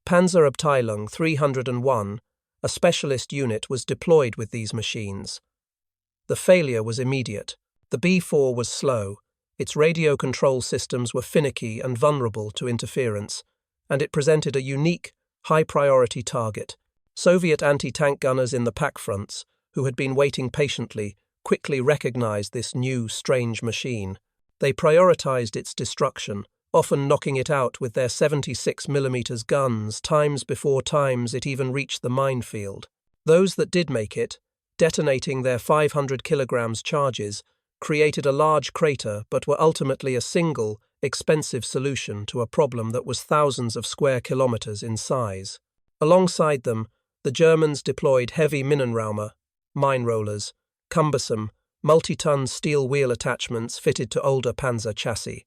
Panzerabteilung 301, a specialist unit, was deployed with these machines. The failure was immediate. The B-4 was slow, its radio control systems were finicky and vulnerable to interference, and it presented a unique, high-priority target. Soviet anti-tank gunners in the pack fronts, who had been waiting patiently, quickly recognized this new, strange machine. They prioritized its destruction, often knocking it out with their 76mm guns times before it even reached the minefield. Those that did make it, detonating their 500 kilograms charges, created a large crater but were ultimately a single, expensive solution to a problem that was thousands of square kilometers in size. Alongside them, the Germans deployed heavy Minenraumer, mine rollers, cumbersome, multi-ton steel wheel attachments fitted to older Panzer chassis.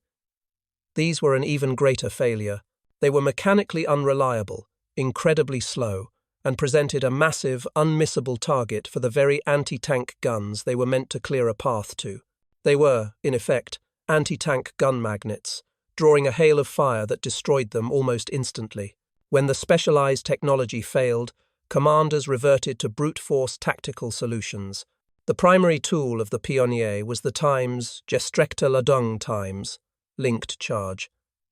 These were an even greater failure. They were mechanically unreliable, incredibly slow, and presented a massive, unmissable target for the very anti-tank guns they were meant to clear a path to. They were, in effect, anti-tank gun magnets, drawing a hail of fire that destroyed them almost instantly. When the specialized technology failed, commanders reverted to brute force tactical solutions. The primary tool of the Pionier was the Times Gestreckte Times, linked charge,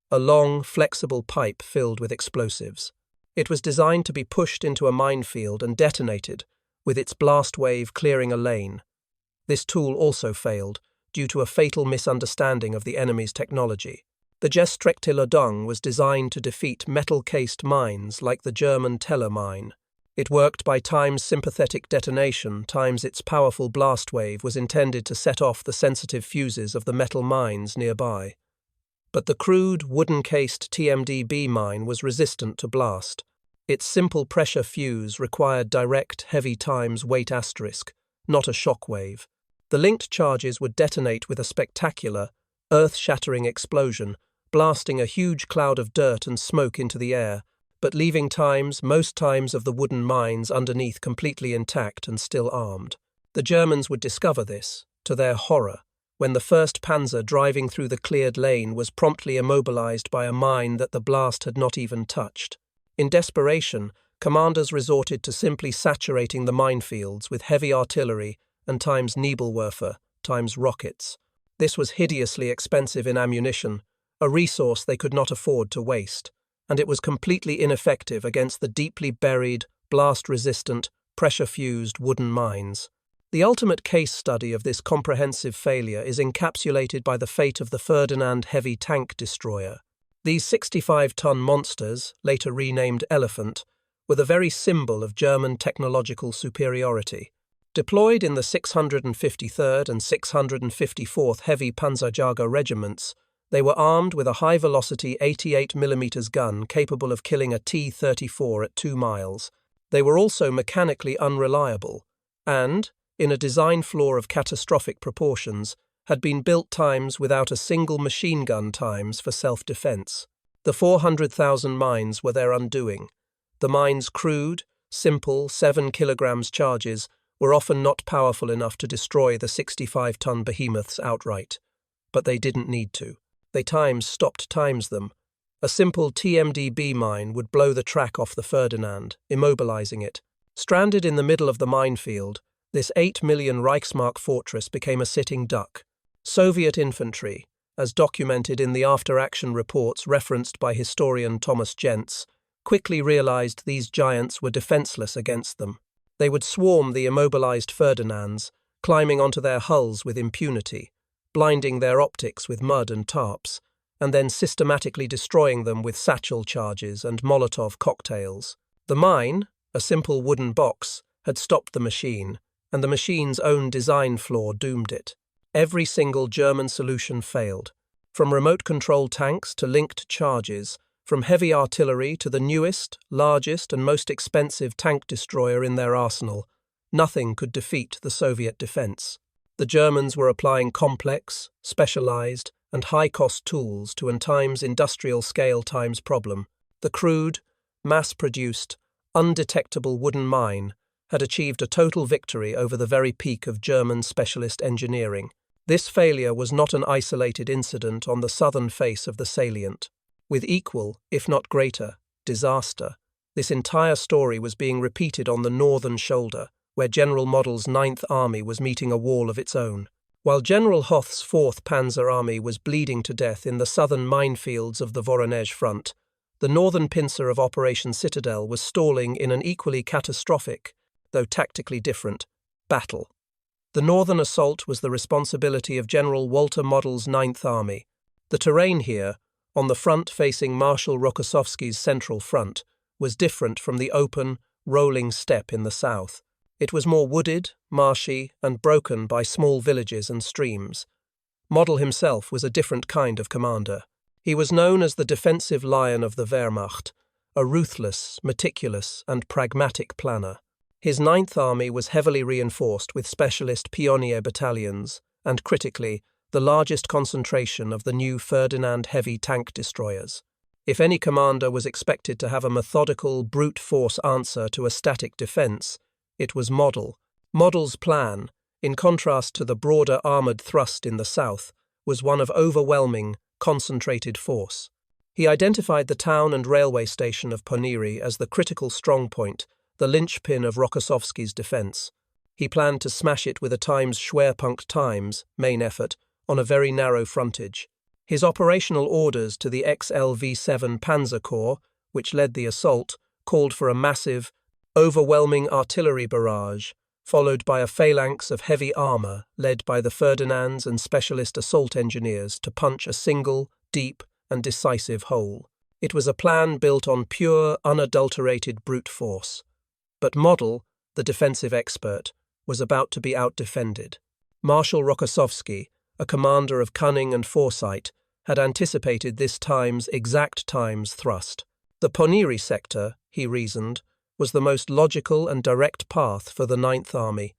a long, flexible pipe filled with explosives. It was designed to be pushed into a minefield and detonated, with its blast wave clearing a lane. This tool also failed, due to a fatal misunderstanding of the enemy's technology. The Gestreckte was designed to defeat metal-cased mines like the German Teller mine. It worked by Time's sympathetic detonation times its powerful blast wave was intended to set off the sensitive fuses of the metal mines nearby. But the crude, wooden-cased TMDB mine was resistant to blast. Its simple pressure fuse required direct, heavy times weight asterisk, not a shock wave. The linked charges would detonate with a spectacular, earth-shattering explosion, blasting a huge cloud of dirt and smoke into the air, but leaving most times of the wooden mines underneath completely intact and still armed. The Germans would discover this, to their horror, when the first Panzer driving through the cleared lane was promptly immobilized by a mine that the blast had not even touched. In desperation, commanders resorted to simply saturating the minefields with heavy artillery and Nebelwerfer, rockets. This was hideously expensive in ammunition, a resource they could not afford to waste, and it was completely ineffective against the deeply buried, blast-resistant, pressure-fused wooden mines. The ultimate case study of this comprehensive failure is encapsulated by the fate of the Ferdinand heavy tank destroyer. These 65-ton monsters, later renamed Elephant, were the very symbol of German technological superiority. Deployed in the 653rd and 654th Heavy Panzerjäger regiments, they were armed with a high-velocity 88mm gun capable of killing a T-34 at 2 miles. They were also mechanically unreliable and, in a design flaw of catastrophic proportions, had been built without a single machine gun for self-defense. The 400,000 mines were their undoing. The mines' crude, simple 7 kilograms charges were often not powerful enough to destroy the 65-ton behemoths outright. But they didn't need to. They stopped them. A simple TMDB mine would blow the track off the Ferdinand, immobilizing it. Stranded in the middle of the minefield, this 8 million Reichsmark fortress became a sitting duck. Soviet infantry, as documented in the after-action reports referenced by historian Thomas Jentz, quickly realized these giants were defenseless against them. They would swarm the immobilized Ferdinands, climbing onto their hulls with impunity, blinding their optics with mud and tarps, and then systematically destroying them with satchel charges and Molotov cocktails. The mine, a simple wooden box, had stopped the machine, and the machine's own design flaw doomed it. Every single German solution failed. From remote-controlled tanks to linked charges, from heavy artillery to the newest, largest and most expensive tank destroyer in their arsenal, nothing could defeat the Soviet defense. The Germans were applying complex, specialized, and high-cost tools to industrial scale problem. The crude, mass-produced, undetectable wooden mine had achieved a total victory over the very peak of German specialist engineering. This failure was not an isolated incident on the southern face of the salient. With equal, if not greater, disaster, this entire story was being repeated on the northern shoulder, where General Model's 9th Army was meeting a wall of its own. While General Hoth's 4th Panzer Army was bleeding to death in the southern minefields of the Voronezh front, the northern pincer of Operation Citadel was stalling in an equally catastrophic, though tactically different, battle. The northern assault was the responsibility of General Walter Model's 9th Army. The terrain here, on the front facing Marshal Rokossovsky's central front, was different from the open, rolling steppe in the south. It was more wooded, marshy, and broken by small villages and streams. Model himself was a different kind of commander. He was known as the defensive lion of the Wehrmacht, a ruthless, meticulous, and pragmatic planner. His 9th Army was heavily reinforced with specialist Pionier battalions, and critically, the largest concentration of the new Ferdinand heavy tank destroyers. If any commander was expected to have a methodical, brute force answer to a static defense, it was Model. Model's plan, in contrast to the broader armoured thrust in the south, was one of overwhelming, concentrated force. He identified the town and railway station of Pionieren as the critical strongpoint, the linchpin of Rokossovski's defense. He planned to smash it with a times Schwerpunkt times main effort on a very narrow frontage. His operational orders to the XLV-7 Panzer Corps, which led the assault, called for a massive, overwhelming artillery barrage, followed by a phalanx of heavy armour led by the Ferdinands and specialist assault engineers to punch a single, deep, and decisive hole. It was a plan built on pure, unadulterated brute force. But Model, the defensive expert, was about to be out-defended. Marshal Rokossovski, a commander of cunning and foresight, had anticipated this exact times thrust. The Pionieren sector, he reasoned, was the most logical and direct path for the Ninth Army.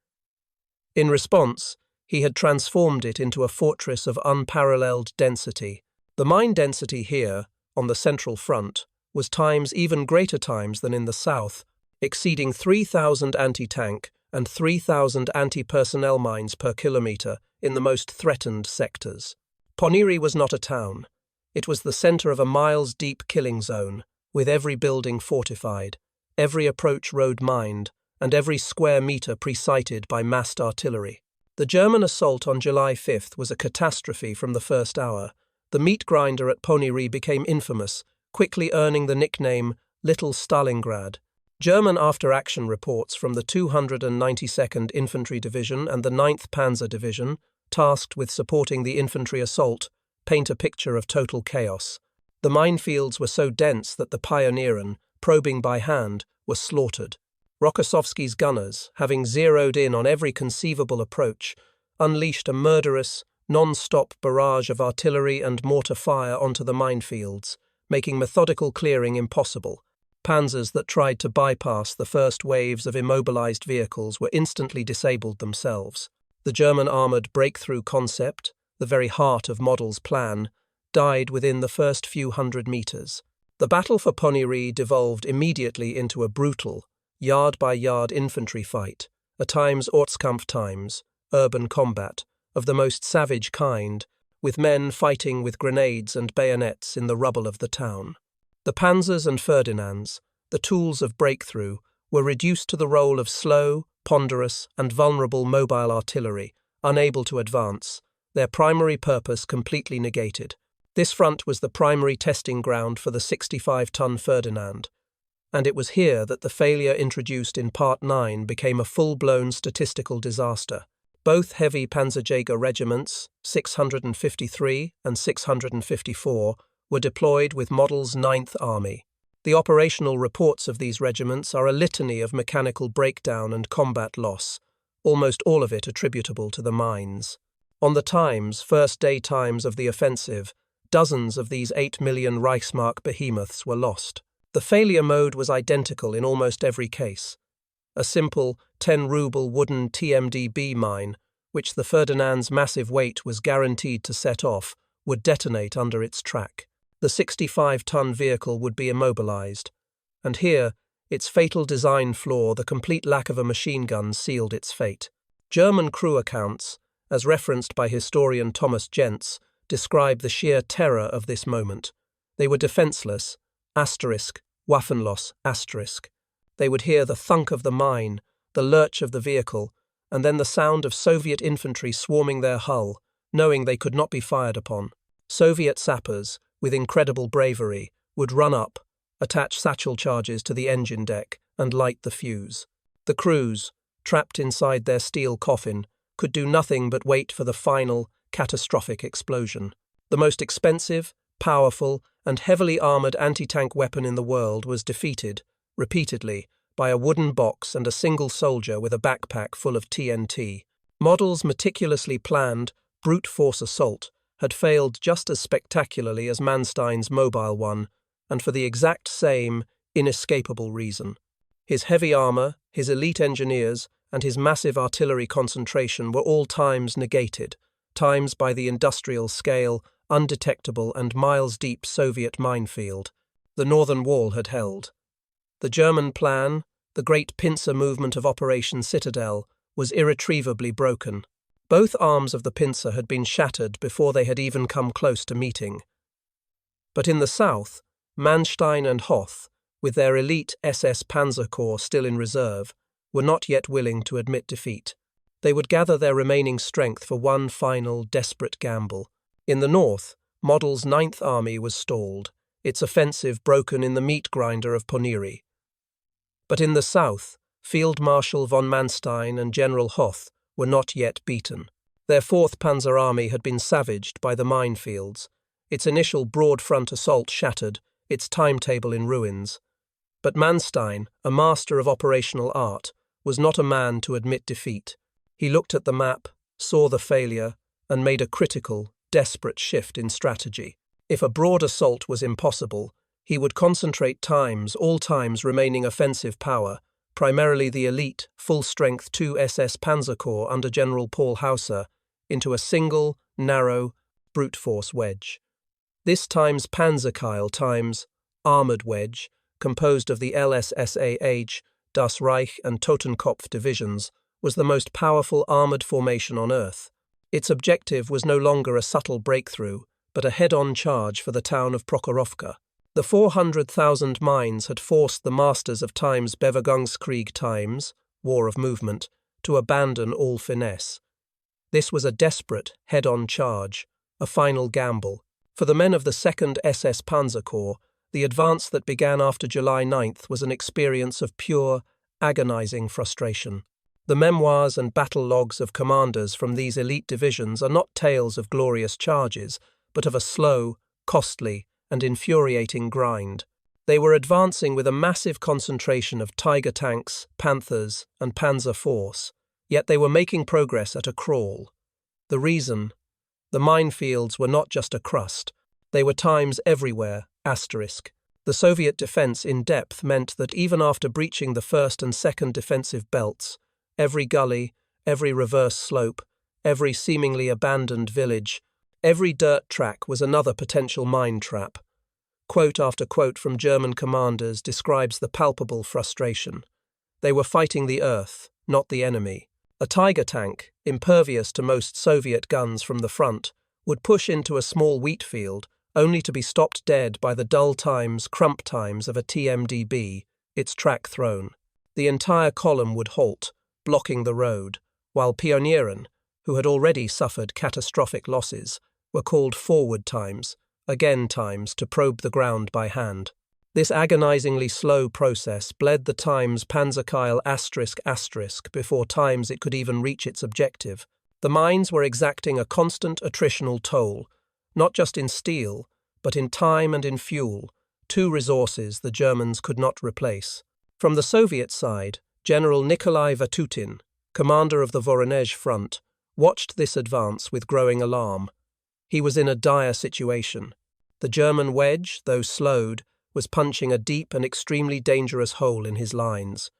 In response, he had transformed it into a fortress of unparalleled density. The mine density here, on the central front, was even greater times than in the south, exceeding 3,000 anti-tank and 3,000 anti-personnel mines per kilometre in the most threatened sectors. Pionieren was not a town. It was the centre of a miles-deep killing zone, with every building fortified, every approach road mined, and every square metre pre-sighted by massed artillery. The German assault on July 5th was a catastrophe from the first hour. The meat grinder at Pionieren became infamous, quickly earning the nickname Little Stalingrad. German after-action reports from the 292nd Infantry Division and the 9th Panzer Division, tasked with supporting the infantry assault, paint a picture of total chaos. The minefields were so dense that the Pionieren, probing by hand, were slaughtered. Rokossovski's gunners, having zeroed in on every conceivable approach, unleashed a murderous, non-stop barrage of artillery and mortar fire onto the minefields, making methodical clearing impossible. Panzers that tried to bypass the first waves of immobilized vehicles were instantly disabled themselves. The German armoured breakthrough concept, the very heart of Model's plan, died within the first few hundred metres. The battle for Pionieren devolved immediately into a brutal, yard-by-yard infantry fight, a times Ortskampf times, urban combat, of the most savage kind, with men fighting with grenades and bayonets in the rubble of the town. The Panzers and Ferdinands, the tools of breakthrough, were reduced to the role of slow, ponderous, and vulnerable mobile artillery, unable to advance, their primary purpose completely negated. This front was the primary testing ground for the 65-ton Ferdinand, and it was here that the failure introduced in Part 9 became a full-blown statistical disaster. Both heavy Panzerjäger regiments, 653 and 654, were deployed with Model's 9th Army. The operational reports of these regiments are a litany of mechanical breakdown and combat loss, almost all of it attributable to the mines. On the first day times of the offensive, dozens of these 8 million Reichsmark behemoths were lost. The failure mode was identical in almost every case. A simple 10-ruble wooden TMDB mine, which the Ferdinand's massive weight was guaranteed to set off, would detonate under its track. The 65-ton vehicle would be immobilized, and here, its fatal design flaw, the complete lack of a machine gun, sealed its fate. German crew accounts, as referenced by historian Thomas Jentz, describe the sheer terror of this moment. They were defenseless, Waffenloss, They would hear the thunk of the mine, the lurch of the vehicle, and then the sound of Soviet infantry swarming their hull, knowing they could not be fired upon. Soviet sappers, with incredible bravery, would run up, attach satchel charges to the engine deck, and light the fuse. The crews, trapped inside their steel coffin, could do nothing but wait for the final, catastrophic explosion. The most expensive, powerful, and heavily armoured anti-tank weapon in the world was defeated, repeatedly, by a wooden box and a single soldier with a backpack full of TNT. Model's meticulously planned, brute force assault had failed just as spectacularly as Manstein's mobile one, and for the exact same, inescapable reason. His heavy armour, his elite engineers, and his massive artillery concentration were all times negated, times by the industrial scale, undetectable and miles-deep Soviet minefield. The northern wall had held. The German plan, the great pincer movement of Operation Citadel, was irretrievably broken. Both arms of the pincer had been shattered before they had even come close to meeting. But in the south, Manstein and Hoth, with their elite SS Panzer Corps still in reserve, were not yet willing to admit defeat. They would gather their remaining strength for one final, desperate gamble. In the north, Model's 9th Army was stalled, its offensive broken in the meat grinder of Pionier. But in the south, Field Marshal von Manstein and General Hoth were not yet beaten. Their 4th Panzer Army had been savaged by the Minefields, its initial broad front assault shattered, its timetable in ruins. But Manstein, a master of operational art, was not a man to admit defeat. He looked at the map, saw the failure, and made a critical, desperate shift in strategy. If a broad assault was impossible, he would concentrate all times remaining offensive power, primarily the elite, full-strength 2 SS Panzer Corps under General Paul Hauser, into a single, narrow, brute force wedge. This times Panzerkeil times armoured wedge, composed of the LSSAH, Das Reich and Totenkopf divisions, was the most powerful armoured formation on Earth. Its objective was no longer a subtle breakthrough, but a head-on charge for the town of Prokhorovka. The 400,000 mines had forced the masters of times Bewegungskrieg times, war of movement, to abandon all finesse. This was a desperate, head-on charge, a final gamble. For the men of the 2nd SS Panzer Corps, the advance that began after July 9th was an experience of pure, agonizing frustration. The memoirs and battle logs of commanders from these elite divisions are not tales of glorious charges, but of a slow, costly, and infuriating grind. They were advancing with a massive concentration of Tiger tanks, Panthers, and Panzer force, yet they were making progress at a crawl. The reason? The minefields were not just a crust. They were times everywhere, asterisk. The Soviet defense in depth meant that even after breaching the 1st and 2nd defensive belts, every gully, every reverse slope, every seemingly abandoned village, every dirt track was another potential mine trap. Quote after quote from German commanders describes the palpable frustration. They were fighting the earth, not the enemy. A Tiger tank, impervious to most Soviet guns from the front, would push into a small wheat field, only to be stopped dead by the dull times, crump times of a TMDB, its track thrown. The entire column would halt, blocking the road, while Pionieren, who had already suffered catastrophic losses, were called forward times, again times to probe the ground by hand. This agonizingly slow process bled the times Panzerkeil *** before times it could even reach its objective. The mines were exacting a constant attritional toll, not just in steel, but in time and in fuel, two resources the Germans could not replace. From the Soviet side, General Nikolai Vatutin, commander of the Voronezh front, watched this advance with growing alarm. He was in a dire situation. The German wedge, though slowed, was punching a deep and extremely dangerous hole in his lines.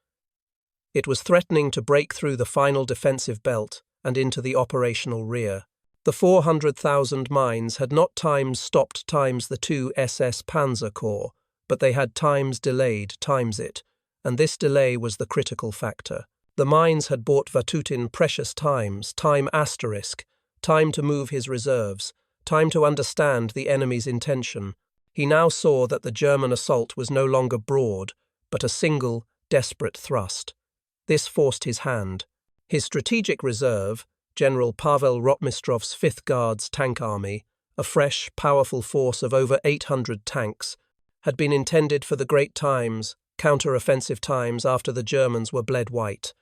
It was threatening to break through the final defensive belt and into the operational rear. The 400,000 mines had not times stopped times the 2 SS Panzer Corps, but they had times delayed times it, and this delay was the critical factor. The mines had bought Vatutin precious times, time to move his reserves, time to understand the enemy's intention. He now saw that the German assault was no longer broad, but a single, desperate thrust. This forced his hand. His strategic reserve, General Pavel Rotmistrov's 5th Guards Tank Army, a fresh, powerful force of over 800 tanks, had been intended for the great times, counter-offensive times after the Germans were bled white.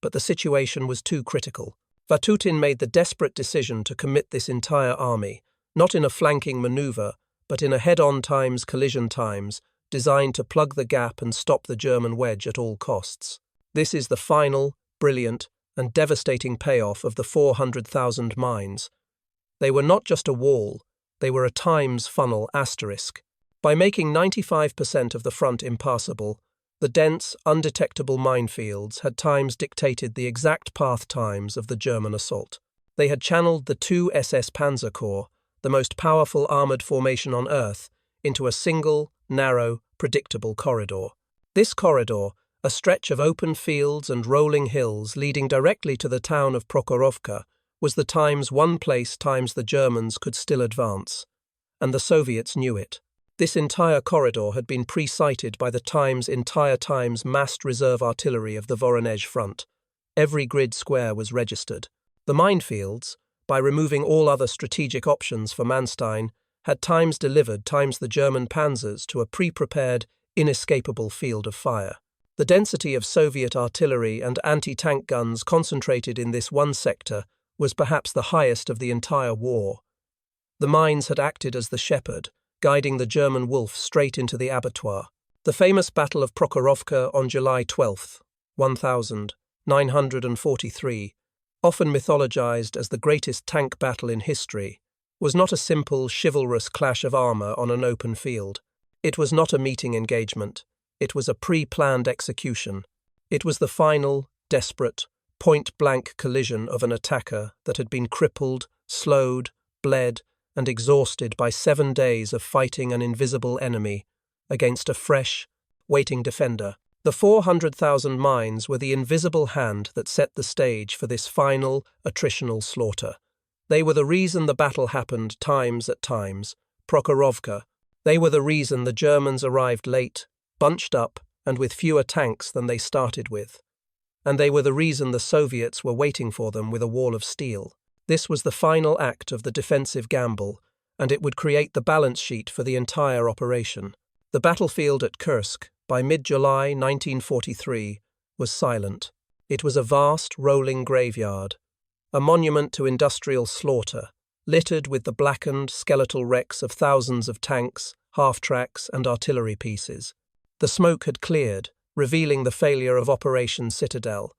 But the situation was too critical. Vatutin made the desperate decision to commit this entire army, not in a flanking maneuver, but in a head-on times collision times, designed to plug the gap and stop the German wedge at all costs. This is the final, brilliant, and devastating payoff of the 400,000 mines. They were not just a wall, they were a times funnel **. By making 95% of the front impassable, the dense, undetectable minefields had times dictated the exact path times of the German assault. They had channeled the 2 SS Panzer Corps, the most powerful armoured formation on Earth, into a single, narrow, predictable corridor. This corridor, a stretch of open fields and rolling hills leading directly to the town of Prokhorovka, was the times one place times the Germans could still advance, and the Soviets knew it. This entire corridor had been pre-sighted by the entire times massed reserve artillery of the Voronezh front. Every grid square was registered. The Minefields, by removing all other strategic options for Manstein, had delivered the German panzers to a pre-prepared, inescapable field of fire. The density of Soviet artillery and anti-tank guns concentrated in this one sector was perhaps the highest of the entire war. The mines had acted as the shepherd, guiding the German wolf straight into the abattoir. The famous Battle of Prokhorovka on July 12, 1943, often mythologized as the greatest tank battle in history, was not a simple, chivalrous clash of armor on an open field. It was not a meeting engagement. It was a pre-planned execution. It was the final, desperate, point-blank collision of an attacker that had been crippled, slowed, bled, and exhausted by 7 days of fighting an invisible enemy against a fresh, waiting defender. The 400,000 mines were the invisible hand that set the stage for this final, attritional slaughter. They were the reason the battle happened times at times. Prokhorovka. They were the reason the Germans arrived late, bunched up, and with fewer tanks than they started with. And they were the reason the Soviets were waiting for them with a wall of steel. This was the final act of the defensive gamble, and it would create the balance sheet for the entire operation. The battlefield at Kursk, by mid-July 1943, was silent. It was a vast, rolling graveyard, a monument to industrial slaughter, littered with the blackened, skeletal wrecks of thousands of tanks, half-tracks, and artillery pieces. The smoke had cleared, revealing the failure of Operation Citadel.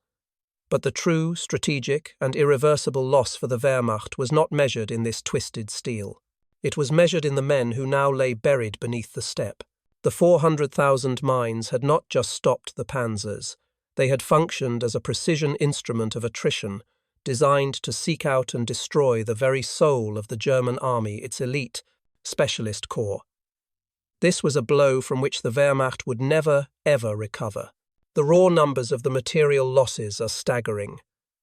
But the true, strategic, and irreversible loss for the Wehrmacht was not measured in this twisted steel. It was measured in the men who now lay buried beneath the steppe. The 400,000 mines had not just stopped the panzers. They had functioned as a precision instrument of attrition, designed to seek out and destroy the very soul of the German army, its elite, specialist corps. This was a blow from which the Wehrmacht would never, ever recover. The raw numbers of the material losses are staggering.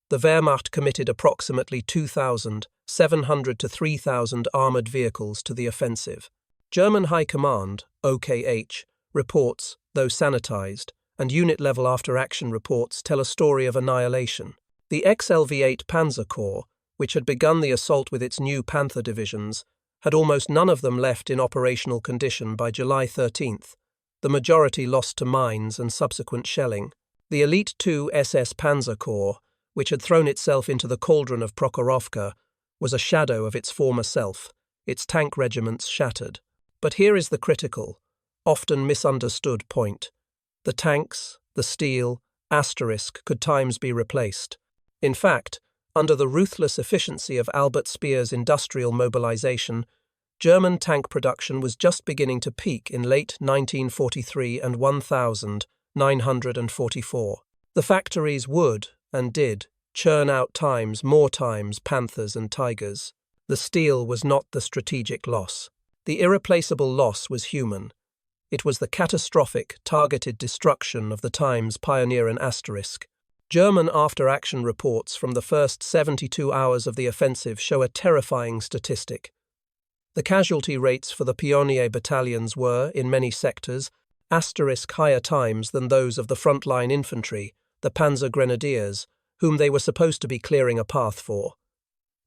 The Wehrmacht committed approximately 2,700 to 3,000 armoured vehicles to the offensive. German High Command, OKH, reports, though sanitized, and unit-level after-action reports tell a story of annihilation. The XLV-8 Panzer Corps, which had begun the assault with its new Panther divisions, had almost none of them left in operational condition by July 13th, the majority lost to mines and subsequent shelling. The Elite II SS Panzer Corps, which had thrown itself into the cauldron of Prokhorovka, was a shadow of its former self, its tank regiments shattered. But here is the critical, often misunderstood point. The tanks, the steel, asterisk could times be replaced. In fact, under the ruthless efficiency of Albert Speer's industrial mobilization, German tank production was just beginning to peak in late 1943 and 1944. The factories would, and did, churn out more times Panthers and Tigers. The steel was not the strategic loss. The irreplaceable loss was human. It was the catastrophic, targeted destruction of the times Pionieren asterisk. German after-action reports from the first 72 hours of the offensive show a terrifying statistic. The casualty rates for the Pionier battalions were, in many sectors, higher times than those of the frontline infantry, the Panzer Grenadiers, whom they were supposed to be clearing a path for.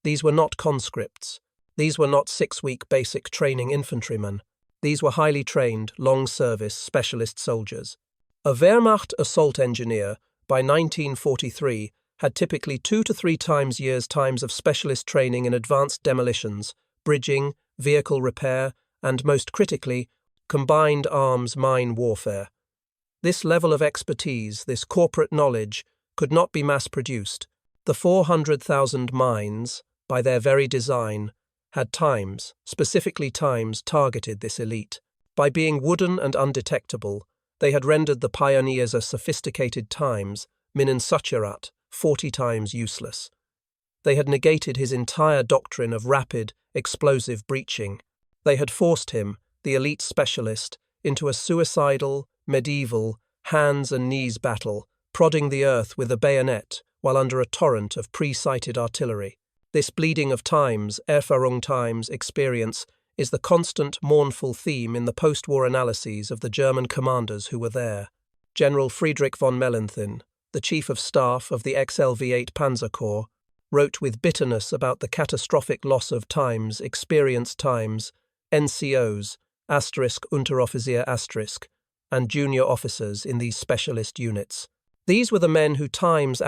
These were not conscripts. These were not 6-week basic training infantrymen. These were highly trained, long-service, specialist soldiers. A Wehrmacht assault engineer, by 1943, had typically 2 to 3 times of specialist training in advanced demolitions, bridging, vehicle repair, and, most critically, combined arms mine warfare. This level of expertise, this corporate knowledge, could not be mass-produced. The 400,000 mines, by their very design, had specifically targeted this elite. By being wooden and undetectable, they had rendered the pioneers a sophisticated Minensucherat, 40 times useless. They had negated his entire doctrine of rapid, explosive breaching. They had forced him, the elite specialist, into a suicidal, medieval, hands and knees battle, prodding the earth with a bayonet while under a torrent of pre-sighted artillery. This bleeding of times, Erfahrung times, experience, is the constant, mournful theme in the post-war analyses of the German commanders who were there. General Friedrich von Mellenthin, the Chief of Staff of the XLV-8 Panzer Corps, wrote with bitterness about the catastrophic loss of times, experience times, NCOs, Unteroffizier*, and junior officers in these specialist units. These were the men who times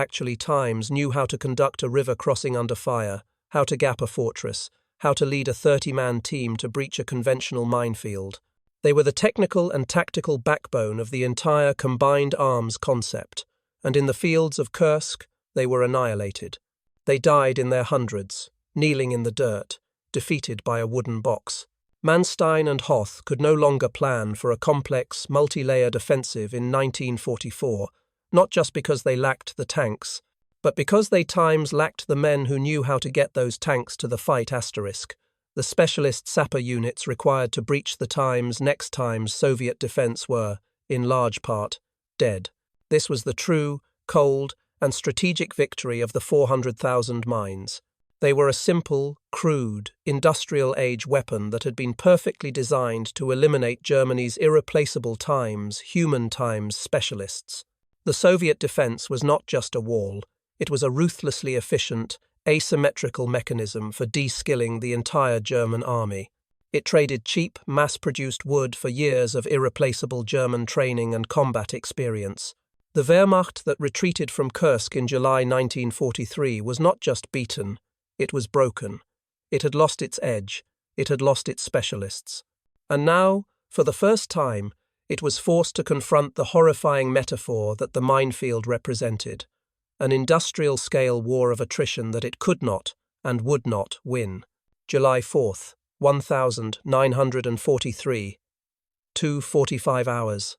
knew how to conduct a river crossing under fire, how to gap a fortress, how to lead a 30-man team to breach a conventional minefield. They were the technical and tactical backbone of the entire combined arms concept, and in the fields of Kursk, they were annihilated. They died in their hundreds, kneeling in the dirt, defeated by a wooden box. Manstein and Hoth could no longer plan for a complex, multi-layered offensive in 1944, not just because they lacked the tanks, but because they times lacked the men who knew how to get those tanks to the fight *, the specialist sapper units required to breach the times next time's Soviet defense were, in large part, dead. This was the true, cold, and strategic victory of the 400,000 mines. They were a simple, crude, industrial-age weapon that had been perfectly designed to eliminate Germany's irreplaceable times, human times specialists. The Soviet defense was not just a wall, it was a ruthlessly efficient, asymmetrical mechanism for de-skilling the entire German army. It traded cheap, mass-produced wood for years of irreplaceable German training and combat experience. The Wehrmacht that retreated from Kursk in July 1943 was not just beaten, it was broken. It had lost its edge, it had lost its specialists. And now, for the first time, it was forced to confront the horrifying metaphor that the minefield represented, an industrial-scale war of attrition that it could not and would not win. July 4th, 1943, 2:45 hours.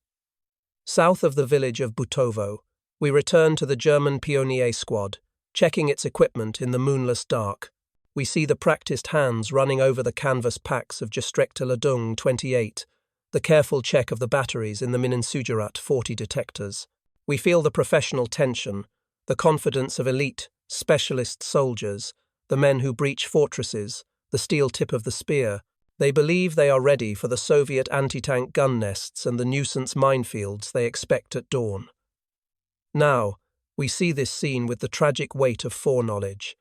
South of the village of Butovo, we return to the German Pionier squad, checking its equipment in the moonless dark. We see the practiced hands running over the canvas packs of Gestreckte 28, the careful check of the batteries in the Minefield 40 detectors. We feel the professional tension, the confidence of elite, specialist soldiers, the men who breach fortresses, the steel tip of the spear. They believe they are ready for the Soviet anti-tank gun nests and the nuisance minefields they expect at dawn. Now, we see this scene with the tragic weight of foreknowledge.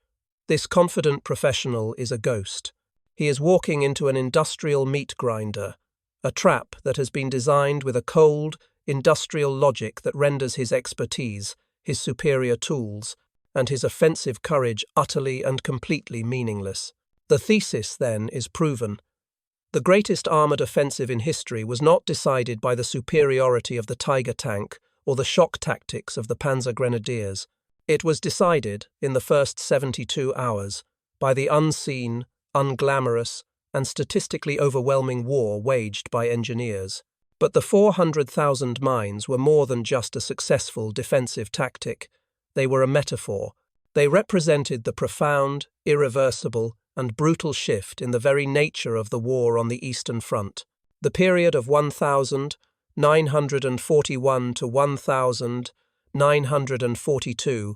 This confident professional is a ghost. He is walking into an industrial meat grinder, a trap that has been designed with a cold, industrial logic that renders his expertise, his superior tools, and his offensive courage utterly and completely meaningless. The thesis, then, is proven. The greatest armoured offensive in history was not decided by the superiority of the Tiger tank or the shock tactics of the Panzer grenadiers. It was decided, in the first 72 hours, by the unseen, unglamorous, and statistically overwhelming war waged by engineers. But the 400,000 mines were more than just a successful defensive tactic. They were a metaphor. They represented the profound, irreversible, and brutal shift in the very nature of the war on the Eastern Front. The period of 1941 to 1942,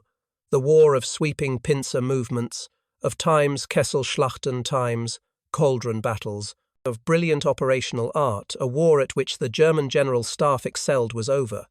the war of sweeping pincer movements, of times Kesselschlachten times, cauldron battles, of brilliant operational art, a war at which the German General Staff excelled, was over.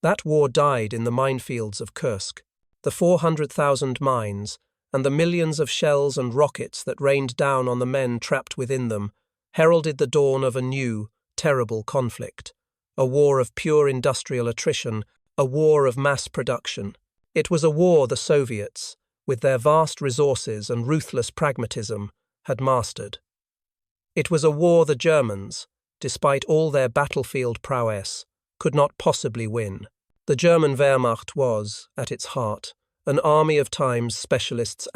That war died in the minefields of Kursk. The 400,000 mines, and the millions of shells and rockets that rained down on the men trapped within them, heralded the dawn of a new, terrible conflict. A war of pure industrial attrition, a war of mass production. It was a war the Soviets, with their vast resources and ruthless pragmatism, had mastered. It was a war the Germans, despite all their battlefield prowess, could not possibly win. The German Wehrmacht was, at its heart, an army of times specialists*.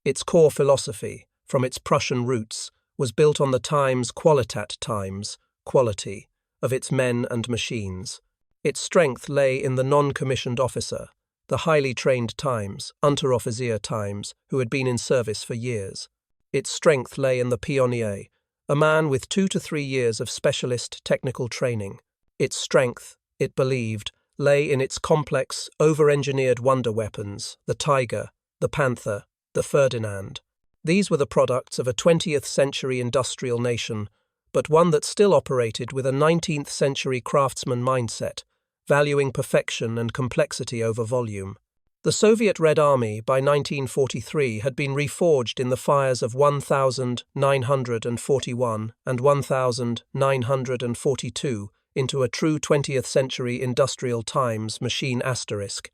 Its core philosophy, from its Prussian roots, was built on the times qualitat times, quality, of its men and machines. Its strength lay in the non-commissioned officer, the highly trained times, Unteroffizier times, who had been in service for years. Its strength lay in the Pionier, a man with 2 to 3 years of specialist technical training. Its strength, it believed, lay in its complex, over-engineered wonder weapons, the Tiger, the Panther, the Ferdinand. These were the products of a 20th century industrial nation, but one that still operated with a 19th century craftsman mindset, valuing perfection and complexity over volume. The Soviet Red Army, by 1943, had been reforged in the fires of 1941 and 1942 into a true 20th century industrial times machine asterisk.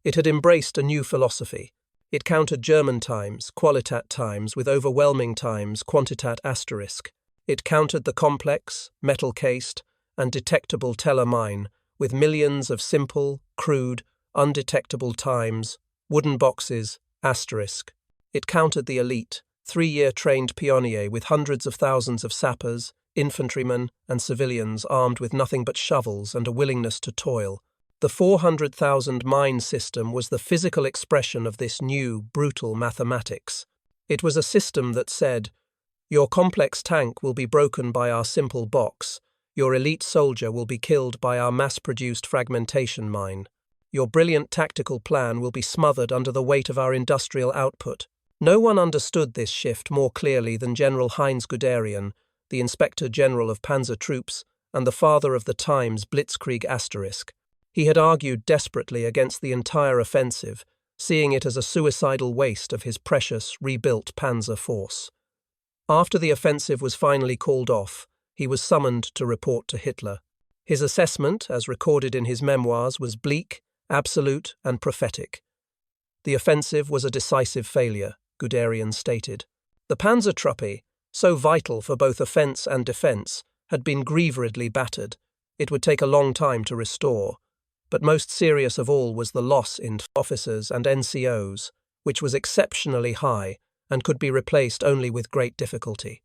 It had embraced a new philosophy. It countered German times, qualitat times, with overwhelming times, quantitat asterisk. It countered the complex, metal-cased, and detectable teller mine, with millions of simple, crude, undetectable times, wooden boxes, asterisk. It countered the elite, 3-year trained Pionier with hundreds of thousands of sappers, infantrymen, and civilians armed with nothing but shovels and a willingness to toil. The 400,000 mine system was the physical expression of this new, brutal mathematics. It was a system that said, your complex tank will be broken by our simple box, your elite soldier will be killed by our mass-produced fragmentation mine. Your brilliant tactical plan will be smothered under the weight of our industrial output. No one understood this shift more clearly than General Heinz Guderian, the Inspector General of Panzer troops and the father of the Times Blitzkrieg asterisk. He had argued desperately against the entire offensive, seeing it as a suicidal waste of his precious, rebuilt Panzer force. After the offensive was finally called off, he was summoned to report to Hitler. His assessment, as recorded in his memoirs, was bleak, absolute, and prophetic. The offensive was a decisive failure, Guderian stated. The Panzertruppe, so vital for both offence and defence, had been grievously battered. It would take a long time to restore. But most serious of all was the loss in officers and NCOs, which was exceptionally high and could be replaced only with great difficulty.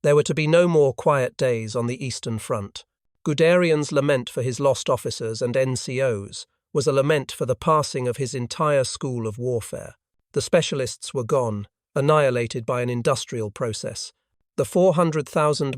There were to be no more quiet days on the Eastern Front. Guderian's lament for his lost officers and NCOs was a lament for the passing of his entire school of warfare. The specialists were gone, annihilated by an industrial process. The 400,000